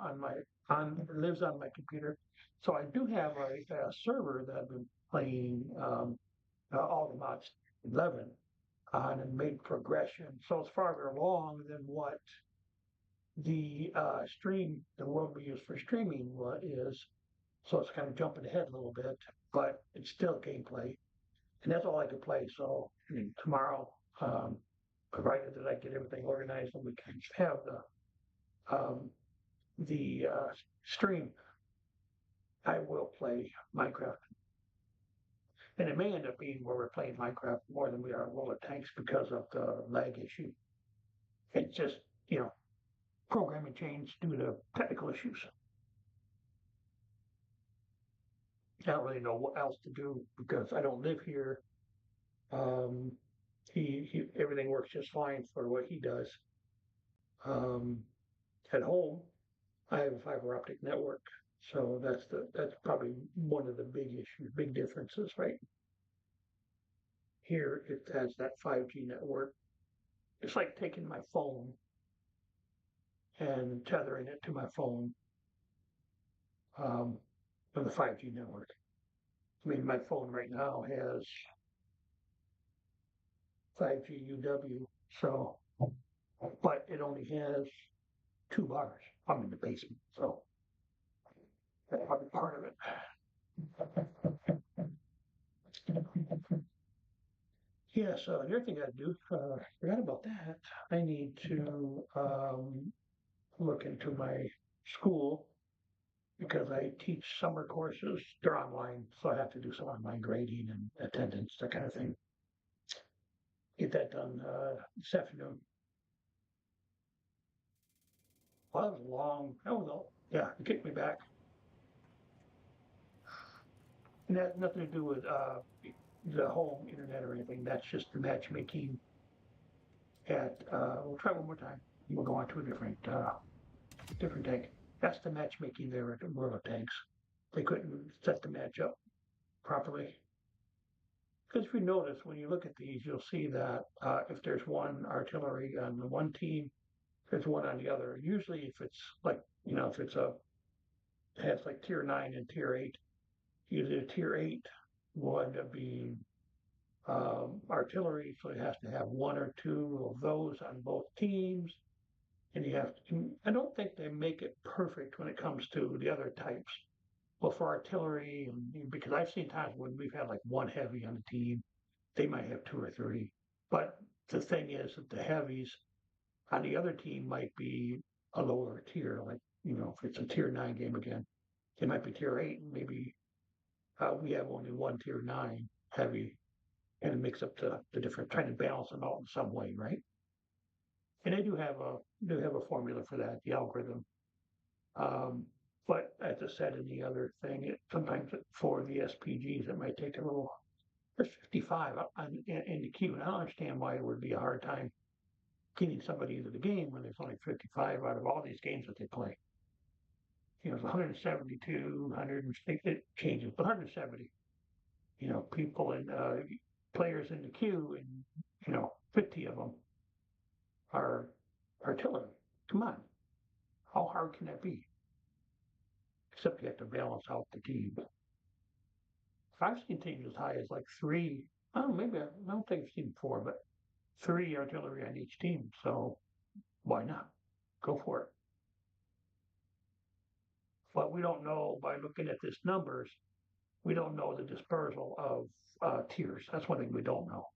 lives on my computer. So I do have a server that I've been playing all the mods 11 on and made progression. So it's farther along than what the world we use for streaming is. So it's kind of jumping ahead a little bit, but it's still gameplay. And that's all I could play. So tomorrow, provided that I get everything organized and we can have the stream, I will play Minecraft. And it may end up being where we're playing Minecraft more than we are World of Tanks because of the lag issue. It's just, programming change due to technical issues. I don't really know what else to do because I don't live here. Um, he everything works just fine for what he does. Um, at home, I have a fiber optic network, so that's probably one of the big issues, big differences, right? Here it has that 5G network. It's like taking my phone and tethering it to my phone with a 5G network. I mean, my phone right now has 5G UW, so, but it only has 2 bars. I'm in the basement, so that's probably part of it. Yeah, so the other thing I do, forgot about that. I need to look into my school because I teach summer courses. They're online, so I have to do some online grading and attendance, that kind of thing. Get that done this afternoon. Well, that was long. That was all. Yeah, it kicked me back. And that had nothing to do with the home internet or anything. That's just the matchmaking we'll try one more time. We'll go on to a different tank. That's the matchmaking there at the World of Tanks. They couldn't set the match up properly. Because if you notice, when you look at these, you'll see that if there's one artillery on the one team, there's one on the other. Usually if it's like, if it has like tier 9 and tier 8, usually a tier 8 will end up being artillery, so it has to have one or two of those on both teams. And I don't think they make it perfect when it comes to the other types. Well, for artillery, because I've seen times when we've had like one heavy on the team they might have 2 or 3. But the thing is that the heavies on the other team might be a lower tier, like, if it's a tier 9 game again, they might be tier 8, and maybe we have only one tier 9 heavy, and it makes up the different, trying to balance them out in some way, right? And they do have a formula for that, the algorithm. Um, but as I said in the other thing, sometimes for the SPGs, it might take a little. There's 55 in the queue, and I don't understand why it would be a hard time getting somebody into the game when there's only 55 out of all these games that they play. It's 172, 100, it changes, but 170. People and players in the queue, and 50 of them are artillery. Come on, how hard can that be? Except you have to balance out the teams. I've seen teams as high as like 3. Oh, maybe I don't think I've seen 4, but 3 artillery on each team. So why not? Go for it. But we don't know, by looking at these numbers, we don't know the dispersal of tiers. That's one thing we don't know.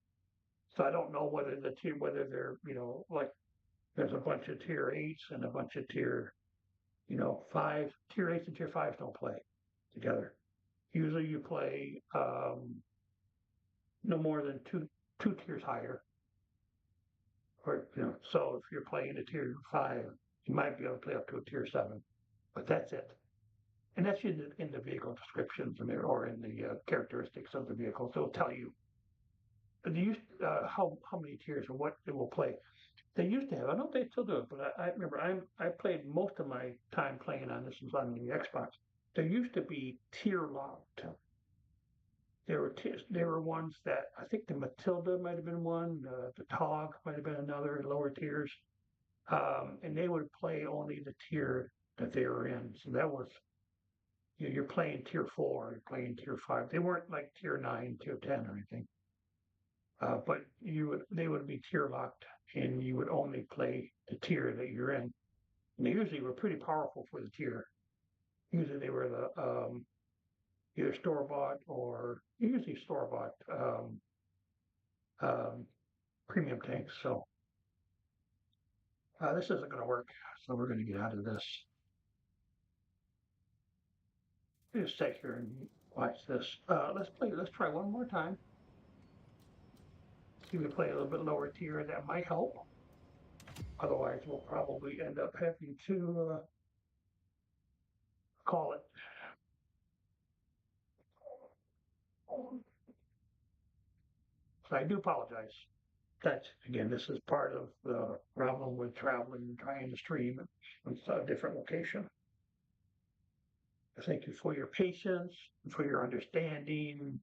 So I don't know whether they're, like there's a bunch of tier 8s and a bunch of tier, 5. Tier 8s and tier 5s don't play together. Usually you play no more than two tiers higher. Or, so if you're playing a tier 5, you might be able to play up to a tier 7, but that's it. And that's in the vehicle descriptions or in the characteristics of the vehicle. So it'll tell you how many tiers or what it will play. They used to have. I don't know if they still do it, but I remember I played most of my time playing on this was on the Xbox. There used to be tier locked. There were ones that I think the Matilda might have been one, the Tog might have been another, lower tiers, and they would play only the tier that they were in. So that was, you're playing tier 4, you're playing tier 5. They weren't like tier 9, tier 10 or anything, but they would be tier locked, and you would only play the tier that you're in. And they usually were pretty powerful for the tier. Usually they were the either store-bought or usually store-bought premium tanks. So this isn't going to work. So we're going to get out of this. Just sit here and watch this. Let's try one more time. See if we play a little bit lower tier. That might help. Otherwise, we'll probably end up having to call it. So I do apologize. Again, this is part of the problem with traveling and trying to stream in a different location. Thank you for your patience and for your understanding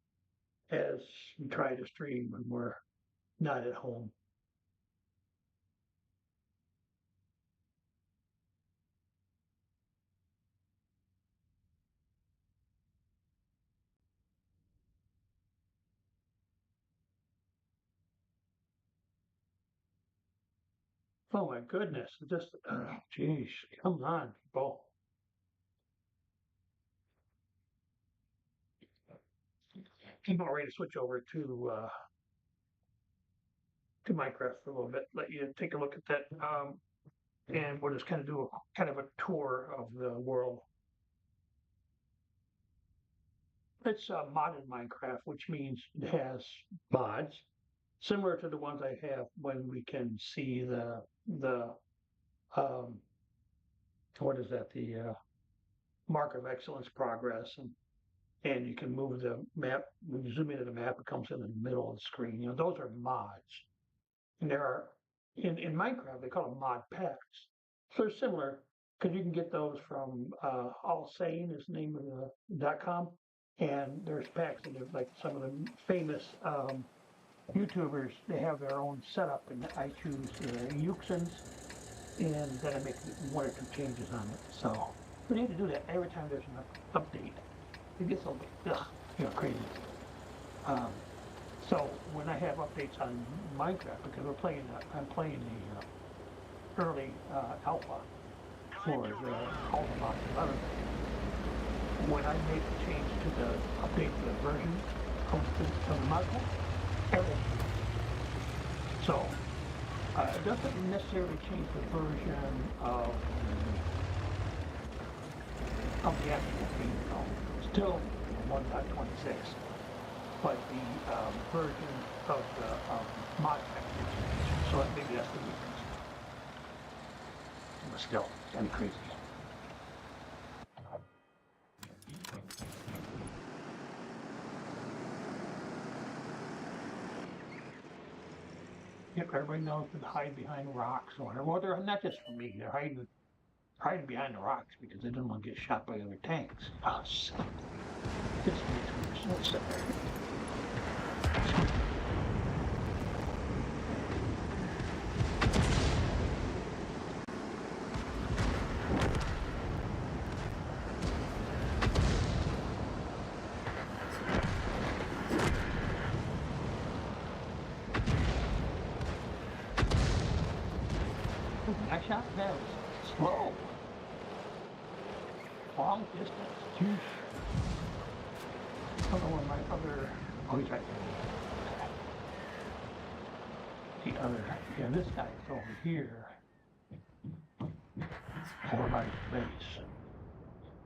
as we try to stream when we're not at home. Oh my goodness, geez, come on, people. I'm about ready to switch over to Minecraft for a little bit, let you take a look at that, and we'll just kind of do a tour of the world. It's modded Minecraft, which means it has mods similar to the ones I have when we can see the what is that, the mark of excellence progress, and you can move the map. When you zoom into the map, it comes in the middle of the screen. Those are mods, and there are in Minecraft they call them mod packs. So they're similar because you can get those from AllSane is the name of the .com, and there's packs that like some of the famous YouTubers. They have their own setup, and I choose Euxins, and then I make 1 or 2 changes on it. So we need to do that every time there's an update. It gets a little crazy. So when I have updates on Minecraft, because I'm playing the early alpha for the Ultimate 11. When I make a change to the update to the version of the module, everything. So, it doesn't necessarily change the version of the actual game, though. Still 1.26, but the version of the mod pack did change. So maybe that's the weakness. But still, it's kind of crazy. Yep, everybody knows to hide behind rocks or whatever. Well, they're not just for me. They're hiding behind the rocks because they didn't want to get shot by other tanks. Oh, silly. This makes me so sad. I shot that was slow. Long distance. Huge. I don't know where my other. Oh, he's right there. The other. Yeah, this guy's over here. Over by the base.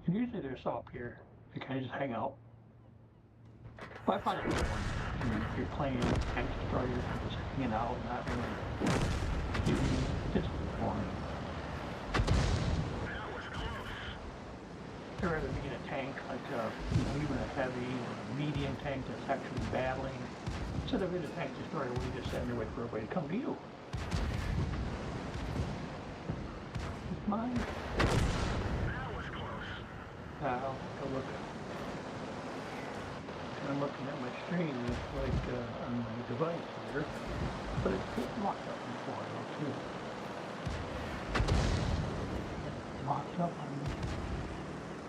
And usually they're still up here. They kind of just hang out. But I find it boring. I mean, if you're playing tank destroyers and just hanging out, not really doing just boring. I'd rather be in a tank, like even a heavy or a medium tank that's actually battling, instead of in a tank destroyer where you just sit there and wait for everybody to come to you. It's mine. That was close. I'll take a look. I'm looking at my screen, it's like on my device here, but it's locked up before though too. Locked up on me.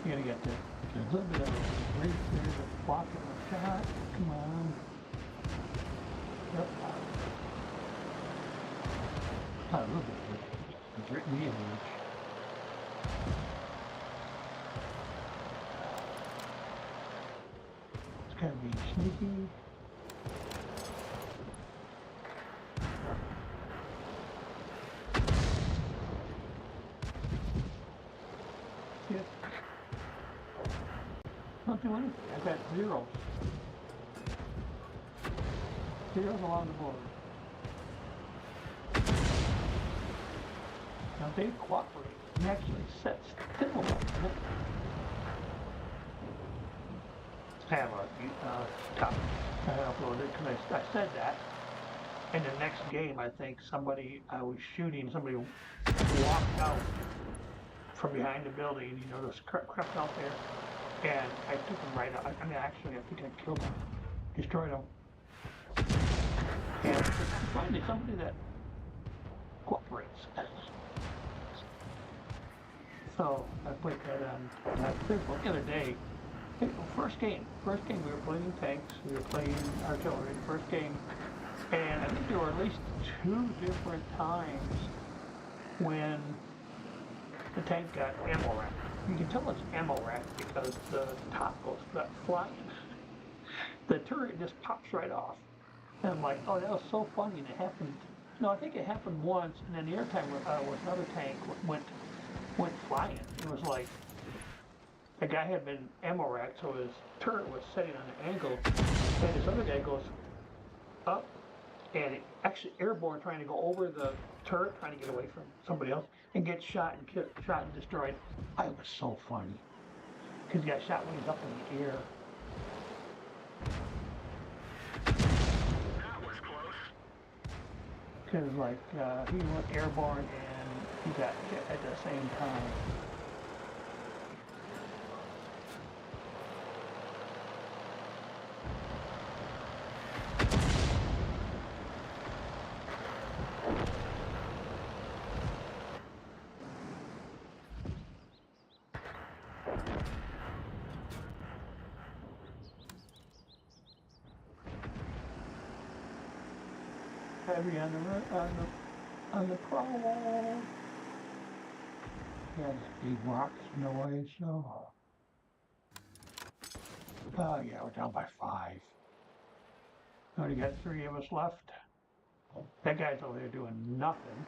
You gotta get there's a little bit of a break there that's blocking my shot. Come on. Yep. Not a little bit, it's written me an inch. It's gotta be sneaky. Yep. Not doing anything. I've got zeros. Zeros along the board. Now they cooperate and actually set still a minute. I have a topic I uploaded because I said that. In the next game, I think I was shooting, somebody walked out from behind the building, you know, those crept out there, and I took them right out. I mean, actually, I think I killed them, destroyed them. And finally, somebody that cooperates. So I put that on Facebook the other day. First game we were playing tanks, we were playing artillery, first game, and I think there were at least 2 different times when the tank got ammo racked. You can tell it's ammo racked because the top goes flying. The turret just pops right off. And I'm like, oh, that was so funny, and it happened. No, I think it happened once, and then the other time was another tank went flying. It was like the guy had been ammo racked, so his turret was setting on an angle, and this other guy goes up, and it actually airborne trying to go over the turret, trying to get away from somebody else, and gets shot and destroyed. It was so funny because he got shot when he's up in the air. That was close. Because like he went airborne and he got hit at the same time. Heavy on the prowl. Yeah, big rocks in the way, so. Oh yeah, we're down by 5. Only got 3 of us left. That guy's over there doing nothing.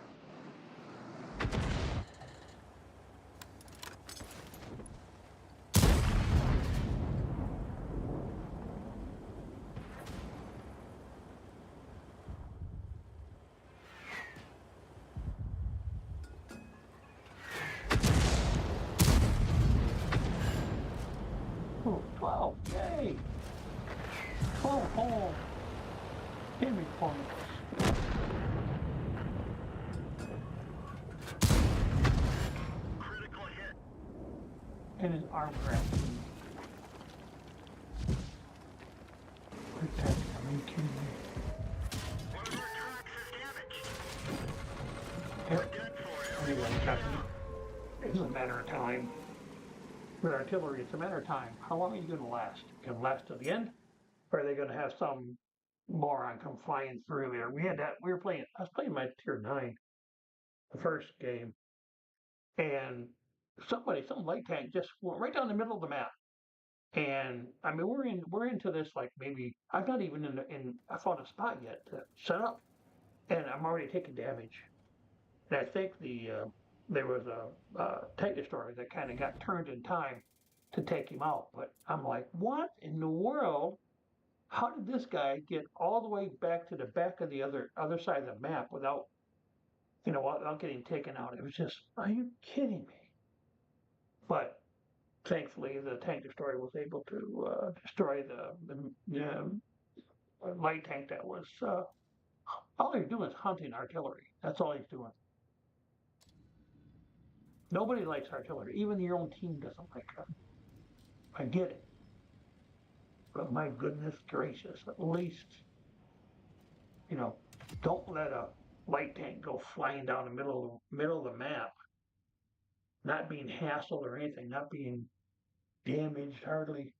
Oh, 12, yay! 12 home. Give me points. Critical hit. And his arm wrapped. Where's that? Are you kidding me? One of our tracks is damaged. Yep. We're done for. Anyway, Captain, it's a matter of time. With artillery, it's a matter of time. How long are you going to last? You going to last to the end? Or are they going to have some moron come flying through there? We had that. We were playing. I was playing my tier 9, the first game, and some light tank just went right down the middle of the map. And I mean, we're into this like maybe I'm not even I found a spot yet to set up, and I'm already taking damage. And I think there was a tank destroyer that kind of got turned in time to take him out. But I'm like, what in the world? How did this guy get all the way back to the back of the other side of the map without getting taken out? It was just, are you kidding me? But thankfully, the tank destroyer was able to destroy the light tank that was. All he's doing is hunting artillery. That's all he's doing. Nobody likes artillery. Even your own team doesn't like it. I get it. But my goodness gracious, at least, don't let a light tank go flying down the middle of the map, not being hassled or anything, not being damaged hardly.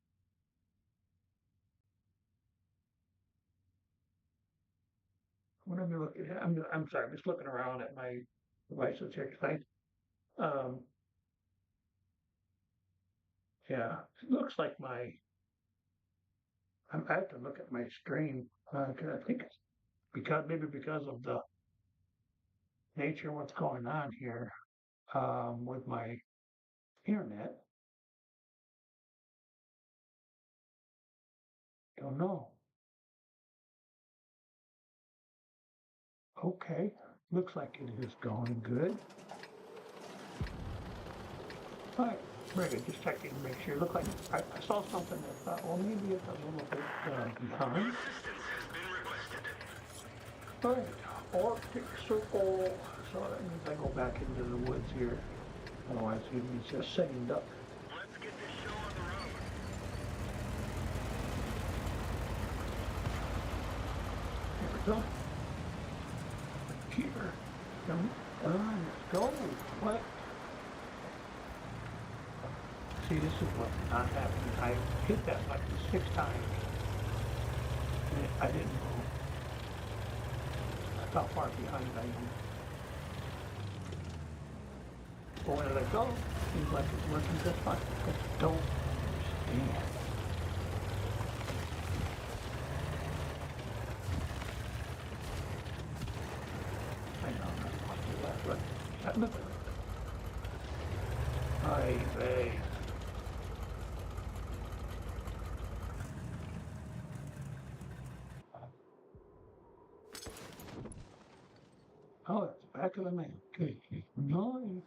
What am I looking at? I'm sorry, I'm just looking around at my devices here. Yeah, it looks like I have to look at my screen because I think it's because of the nature of what's going on here with my internet. Don't know. Okay, looks like it is going good. All right, very good. Just checking to make sure. Looked like I saw something that thought, well, maybe it's a little bit behind. Assistance has been requested. All right, Arctic Circle. So that means I go back into the woods here. Otherwise, he's just sitting duck. Let's get this show on the road. Here we go. Here. Let's go. What? See, this is what's not happening. I hit that button 6 times. And I didn't move. That's how far behind I am. But when I let go, seems like it's working just fine. I don't understand. I know I'm not supposed to do that, but look at it. Hey. Oh, it's the back of the man. Okay. Nice.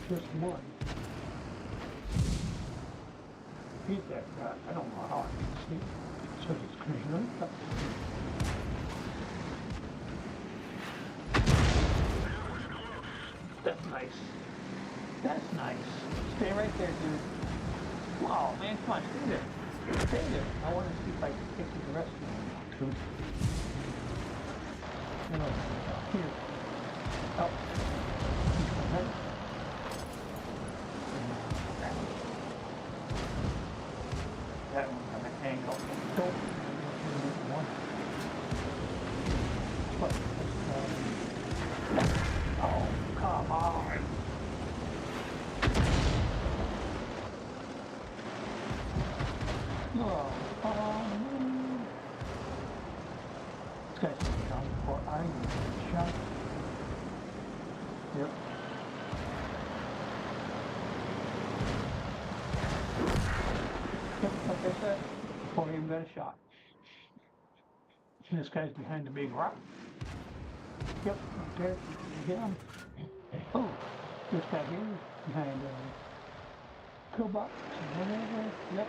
Just one. He's that guy. I don't know how I can see. So it's crazy. That's nice. That's nice. Stay right there, dude. Wow, man, come on, stay there. Stay there. I want to see if I can take you the rest of the way. Here. Oh. That one's on an angle. Don't. Oh, come on. Guy's gonna be down before I even get shot. Yep. Yep, like I said, before I even got a shot. And this guy's behind the big rock. Yep, right there. You get him. Oh, this guy here is behind the pillbox or whatever. Yep.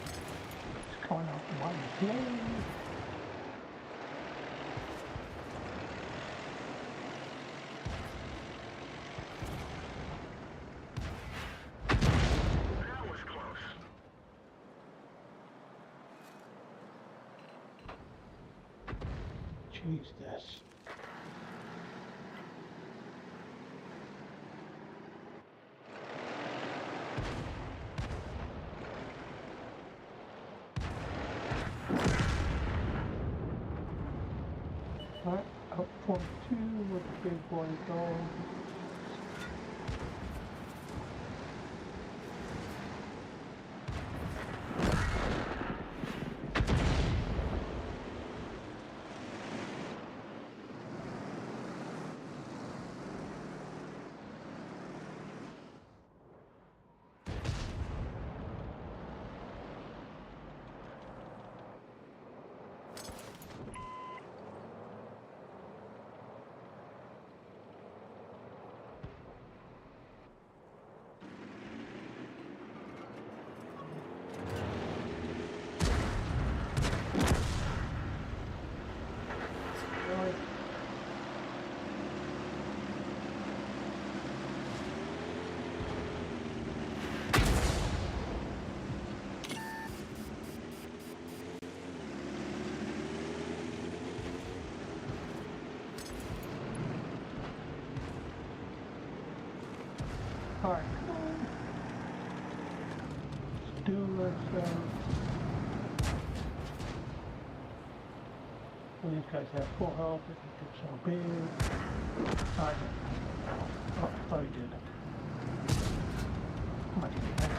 It's coming out from behind the plane. That was close. Jeez, this. Alright, up 42 with the big boy goal. Really? Alright, come on. Let's do this, well, these guys have full health, if he gets so big. Alright. Oh, I thought he did. How much did he have?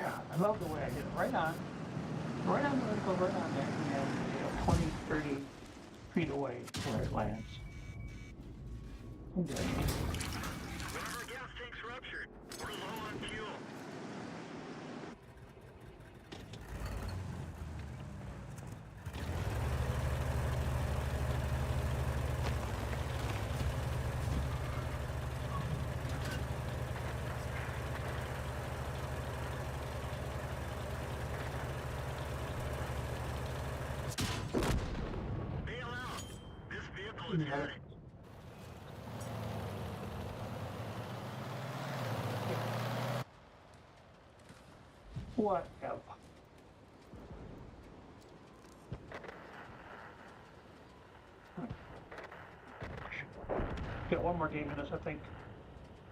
Yeah, I love the way I did it. Right on. Right on the vertical, right on there. And 20, 30 feet away where it lands. I'm good. One of our gas tanks ruptured. We're low on fuel. Bail out. This vehicle is Yeah. headed. What F? Got one more game in us, I think.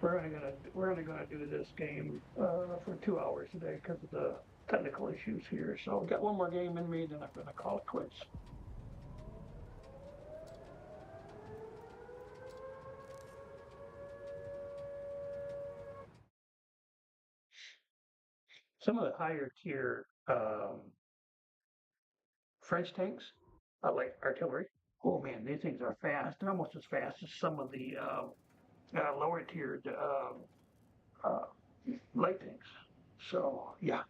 We're only gonna do this game for 2 hours today because of the technical issues here. So got one more game in me, then I'm gonna call it quits. Some of the higher tier French tanks, like artillery. Oh man, these things are fast. They're almost as fast as some of the lower tiered uh, light tanks. So yeah,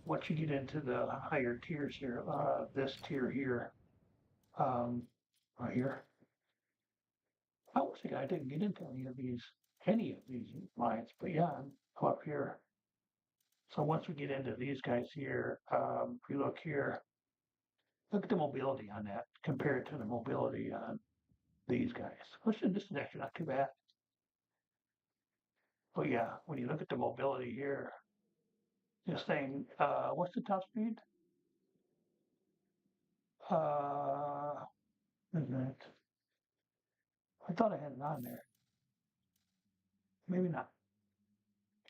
once you get into the higher tiers here, this tier here, right here, I was thinking I didn't get into any of these lines, but yeah, I'm up here. So once we get into these guys here, if you look here, look at the mobility on that compared to the mobility on these guys. Which this is actually not too bad. But yeah, when you look at the mobility here, this thing, what's the top speed? Isn't it? I thought I had it on there. Maybe not.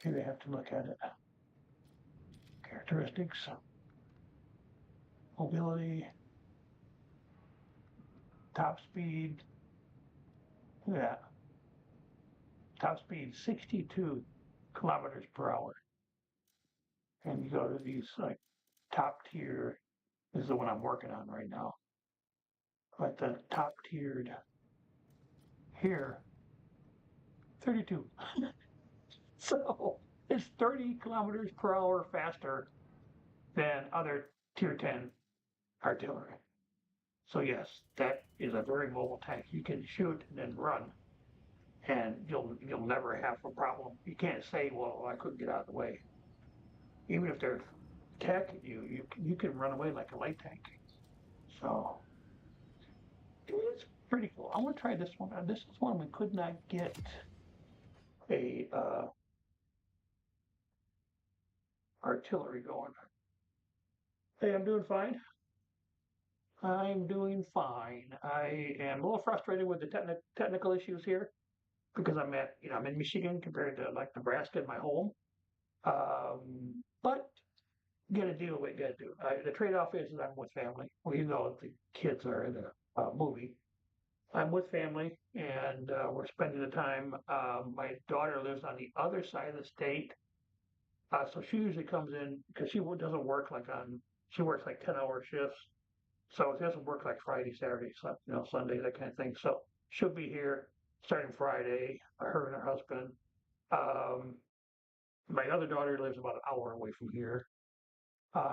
Maybe I have to look at it. Characteristics, mobility, top speed. Look at that. Top speed 62 kilometers per hour. And you go to these like top tier, this is the one I'm working on right now. But the top tiered here, 32. So it's 30 kilometers per hour faster than other tier 10 artillery. So yes, that is a very mobile tank. You can shoot and then run, and you'll never have a problem. You can't say, well, I couldn't get out of the way. Even if they're attacking you, you can run away like a light tank. So it's pretty cool. I want to try this one. This is one we could not get a artillery going. Hey, I'm doing fine. I'm doing fine. I am a little frustrated with the technical issues here because I'm in Michigan compared to like Nebraska, my home. But gotta do what you gotta do. The trade-off is that I'm with family. Well, you know, the kids are in a movie. I'm with family, and we're spending the time. My daughter lives on the other side of the state, so she usually comes in because she doesn't work she works like 10-hour shifts. So it doesn't work like Friday, Saturday, Sunday, that kind of thing. So she'll be here starting Friday, her and her husband. Um, my other daughter lives about an hour away from here,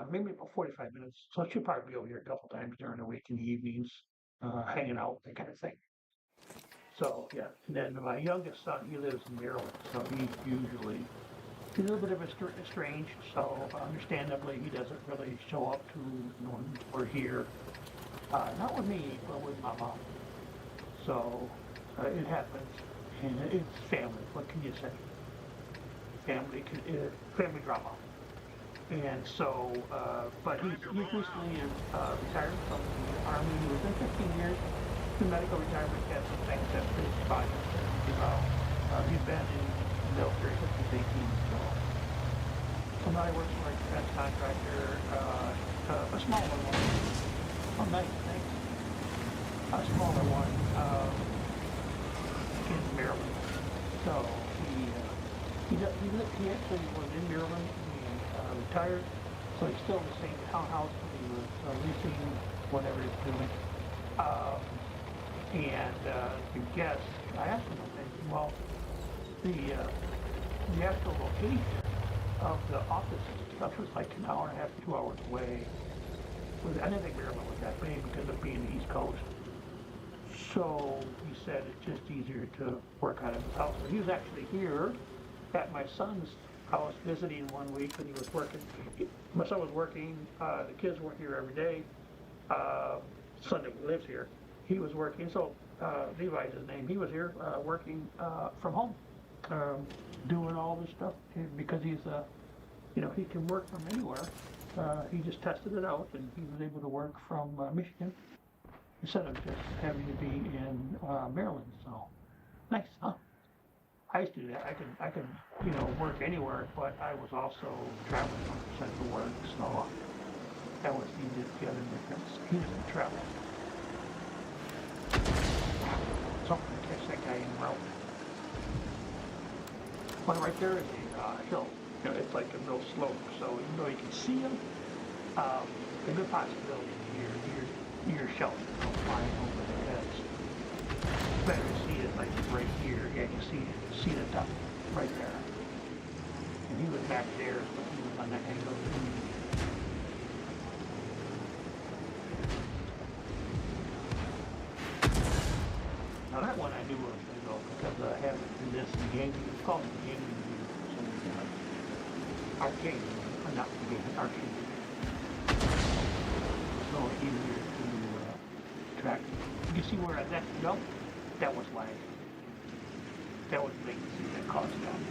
maybe about 45 minutes. So she'll probably be over here a couple times during the week in the evenings, hanging out, that kind of thing. So yeah, and then my youngest son, he lives in Maryland, so he's a little bit of a strange. So understandably, he doesn't really show up to when we're here. Not with me, but with my mom. So it happens, and it's family. What can you say? Family drama. And so, but he's recently retired from the Army. He was in 15 years. The medical retirement has some things that his body he's been in the military since he's 18. So now he works for a defense contractor, a smaller one. Oh, nice, thanks. A smaller one in Maryland. So he actually was in Maryland. Retired, so he's still in the same townhouse that he was leasing, whatever he's doing. The guest, I asked him, I said, well, the actual location of the office and stuff was like an hour and a half, 2 hours away. I didn't think Maryland was that big because of being the East Coast. So he said it's just easier to work out of his house. So he was actually here at my son's house visiting one week when he was working. My son was working, the kids weren't here every day. Son that lives here, he was working, so Levi's his name. He was here working from home, doing all this stuff because he's, he can work from anywhere. He just tested it out and he was able to work from Michigan instead of just having to be in Maryland. So nice, huh? I used to do that. I could, work anywhere, but I was also traveling 100% for work, so that was the other difference. He was in travel. Something to catch that guy in route. But right there is a hill. It's like a real slope, so even though you can see him, there's a good possibility your shells go flying over the heads. Better to see it like right here. Yeah, you see the top right there. And he was back there, so he was on that angle. Now that one I knew was going to go because I have it in this gaming. It's called the gaming arcade, or not the gaming arcade. So easier to track. You see where that jumped? That was lag. That was latency that caused that.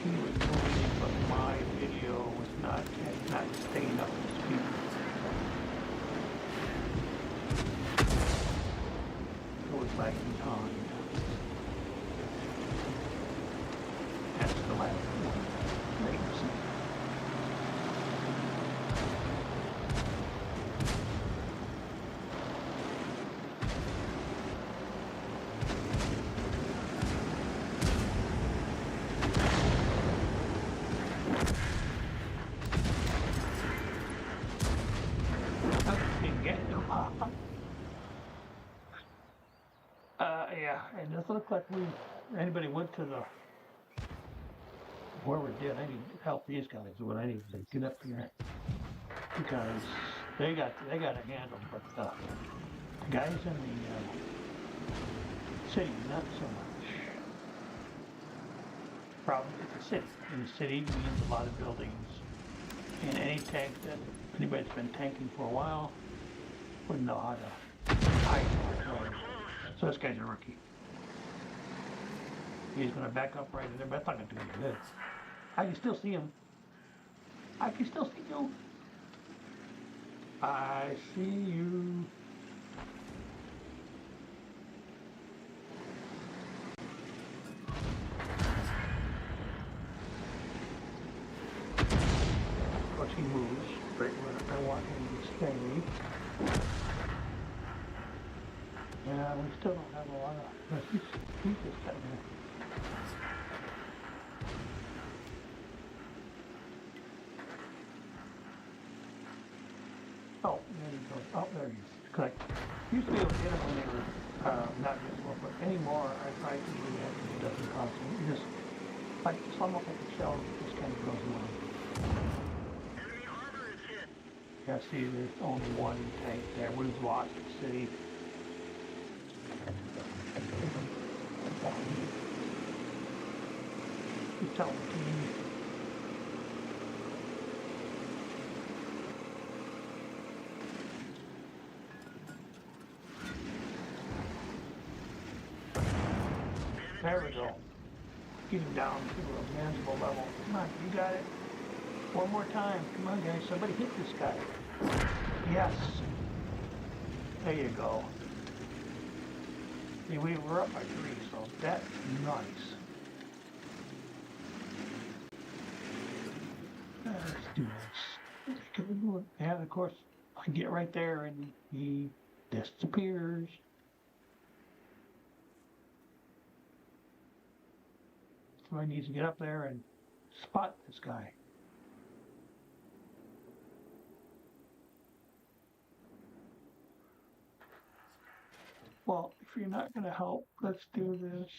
He was moving, but my video was not staying up to speed. It was lagging behind. That's the last one. Latency. it doesn't look like anybody went to the, whoever did, I need to help these guys with what I need to get up here. Because they got it handled, but the guys in the city, not so much. Problem is the city. In the city means a lot of buildings. And any tank that anybody's been tanking for a while wouldn't know how to hide it. So this guy's a rookie. He's gonna back up right there, but that's not gonna do any good. I can still see him. I can still see you. I see you. Of course he moves right where I want him to stay. Yeah, we still don't have a lot of, he's just sitting there. Oh, there he goes. Oh, there he is. Correct. Used to be able to get them when they were not visible, but anymore I try to do that and it doesn't cost me. It just, like, it's almost like a shell that just kind of goes away. Enemy armor is hit. Yeah, see, there's only one tank there. We've lost the city. He's telling the team. There we go. Get him down to a manageable level. Come on, you got it. One more time. Come on, guys. Somebody hit this guy. Yes. There you go. See, we were up by 3, so that's nice. Let's do this. And of course, I get right there and he disappears. Somebody needs to get up there and spot this guy. Well, if you're not going to help, let's do this.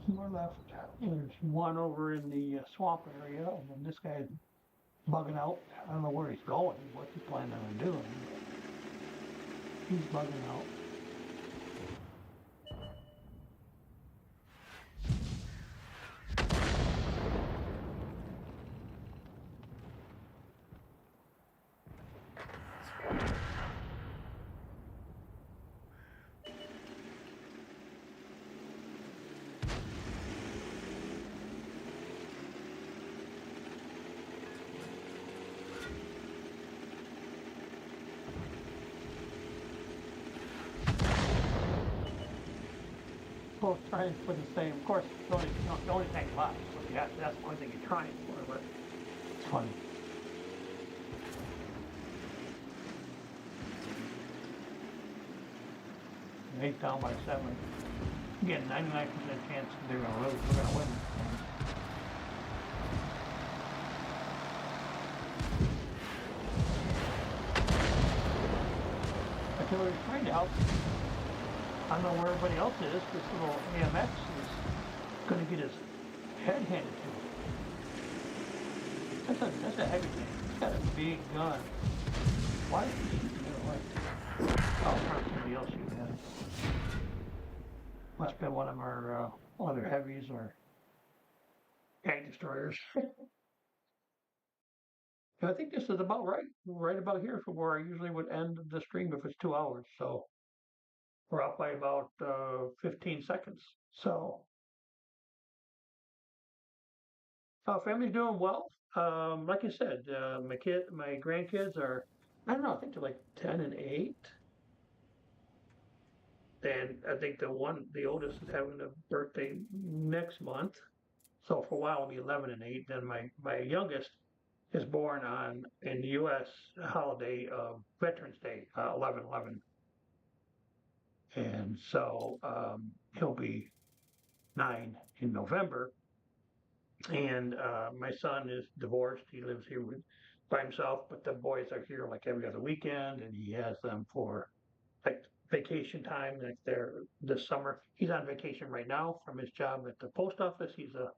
More left. There's one over in the swamp area, and then this guy's bugging out. I don't know where he's going, what he's planning on doing. He's bugging out. Both trying for the same. Of course, the only thing left. So yeah, that's the only thing you're trying for, but it's funny. Eight down by 7. Again, 99% chance they're gonna lose. We're gonna win. Artillery's trying to help. I don't know where everybody else is. This little AMX is going to get his head handed to him. That's a heavy thing. He's got a big gun. Why is he shooting it like that? Oh, probably somebody else shooting at him. Must have been one of our other heavies or tank destroyers. I think this is about right about here for where I usually would end the stream if it's 2 hours. So we're up by about 15 seconds. So family's doing well. Like I said, my grandkids are, I don't know, I think they're like 10 and 8. And I think the oldest is having a birthday next month. So for a while it'll be 11 and 8. Then my youngest is born in the U.S. holiday of Veterans Day, 11/11. And so he'll be 9 in November. And my son is divorced. He lives here by himself, but the boys are here like every other weekend, and he has them for like vacation time. Like they're this summer. He's on vacation right now from his job at the post office. He's a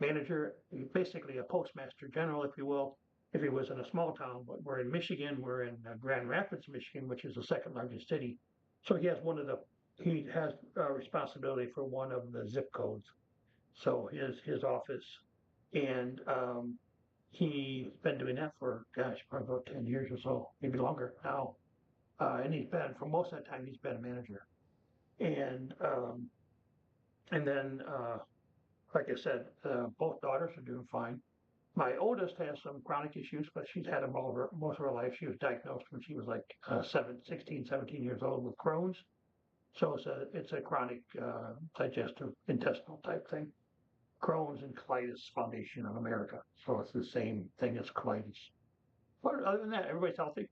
manager, basically a postmaster general, if you will. If he was in a small town, but we're in Michigan. We're in Grand Rapids, Michigan, which is the second largest city. So he has responsibility for one of the zip codes. So his office, and he's been doing that for gosh, probably about 10 years or so, maybe longer now. And he's been for most of that time he's been a manager. And and then like I said, both daughters are doing fine. My oldest has some chronic issues, but she's had them most of her life. She was diagnosed when she was like 16, 17 years old with Crohn's. So it's a chronic digestive intestinal type thing. Crohn's and Colitis Foundation of America. So it's the same thing as colitis. But other than that, everybody's healthy.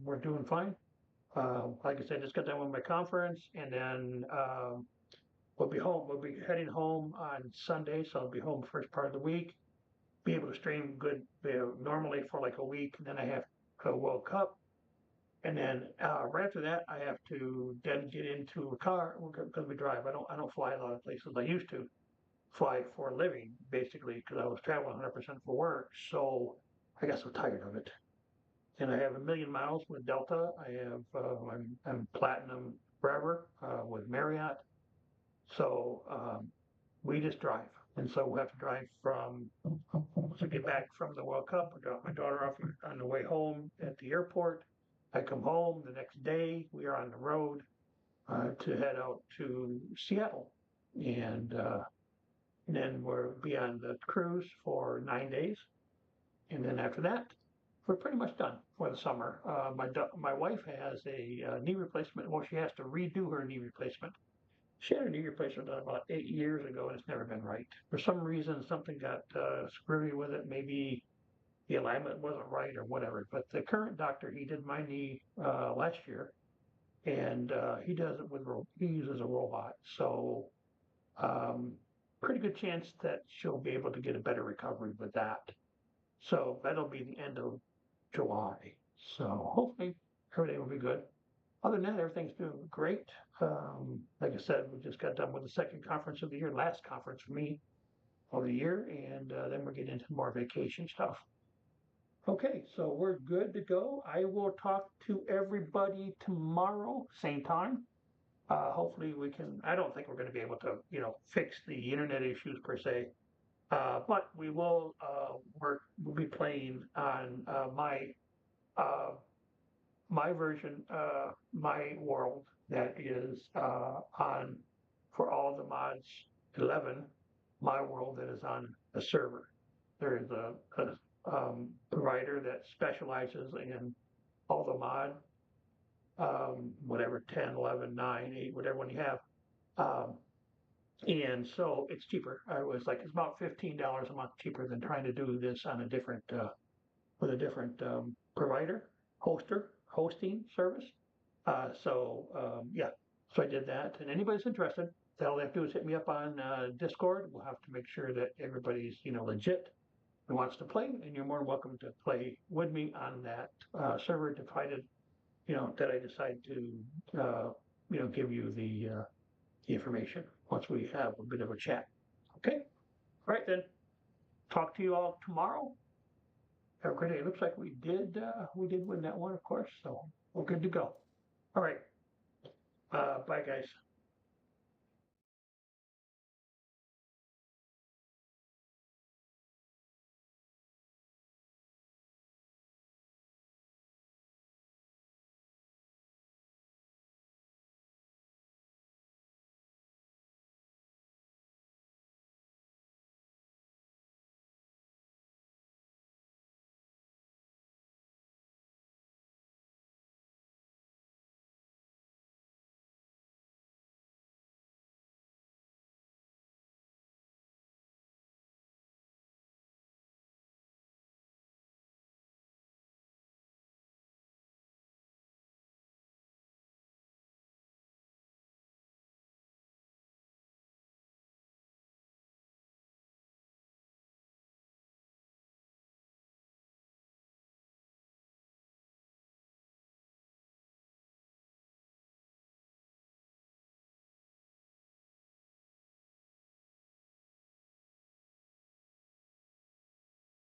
We're doing fine. Like I said, just got done with my conference, and then we'll be home. We'll be heading home on Sunday, so I'll be home first part of the week. Be able to stream good normally for like a week, and then I have a World Cup, and then right after that, I have to then get into a car because we drive. I don't fly a lot of places I used to fly for a living, basically, because I was traveling 100% for work. So I got so tired of it. And I have a million miles with Delta. I'm platinum forever with Marriott. So we just drive. And so we'll have to drive to get back from the World Cup. I drop my daughter off on the way home at the airport. I come home the next day. We are on the road to head out to Seattle. And then we'll be on the cruise for 9 days. And then after that, we're pretty much done for the summer. My wife has a knee replacement. Well, she has to redo her knee replacement. She had a knee replacement done about 8 years ago, and it's never been right. For some reason, something got screwy with it. Maybe the alignment wasn't right or whatever. But the current doctor, he did my knee last year, and he does it he uses a robot. So um, pretty good chance that she'll be able to get a better recovery with that. So that'll be the end of July. So hopefully everything will be good. Other than that, everything's doing great. Like I said, we just got done with the second conference of the year, last conference for me of the year, and then we're getting into more vacation stuff. Okay, so we're good to go. I will talk to everybody tomorrow, same time. Hopefully we can. I don't think we're going to be able to, fix the internet issues per se, but we will work. We'll be playing on uh, my version, my world that is on for all the mods 11. My world that is on a server. There is a provider that specializes in all the mod, whatever 10, 11, 9, 8, whatever one you have. Um, and so it's cheaper. I was like, it's about $15 a month cheaper than trying to do this on a different, with a different provider, hosting service. Yeah, so I did that. And anybody's interested, all they have to do is hit me up on Discord. We'll have to make sure that everybody's, legit and wants to play. And you're more than welcome to play with me on that server, divided, that I decide to, give you the information once we have a bit of a chat. Okay? All right, then. Talk to you all tomorrow. Have a great day. It looks like we did win that one, of course, so we're good to go. All right. Bye, guys.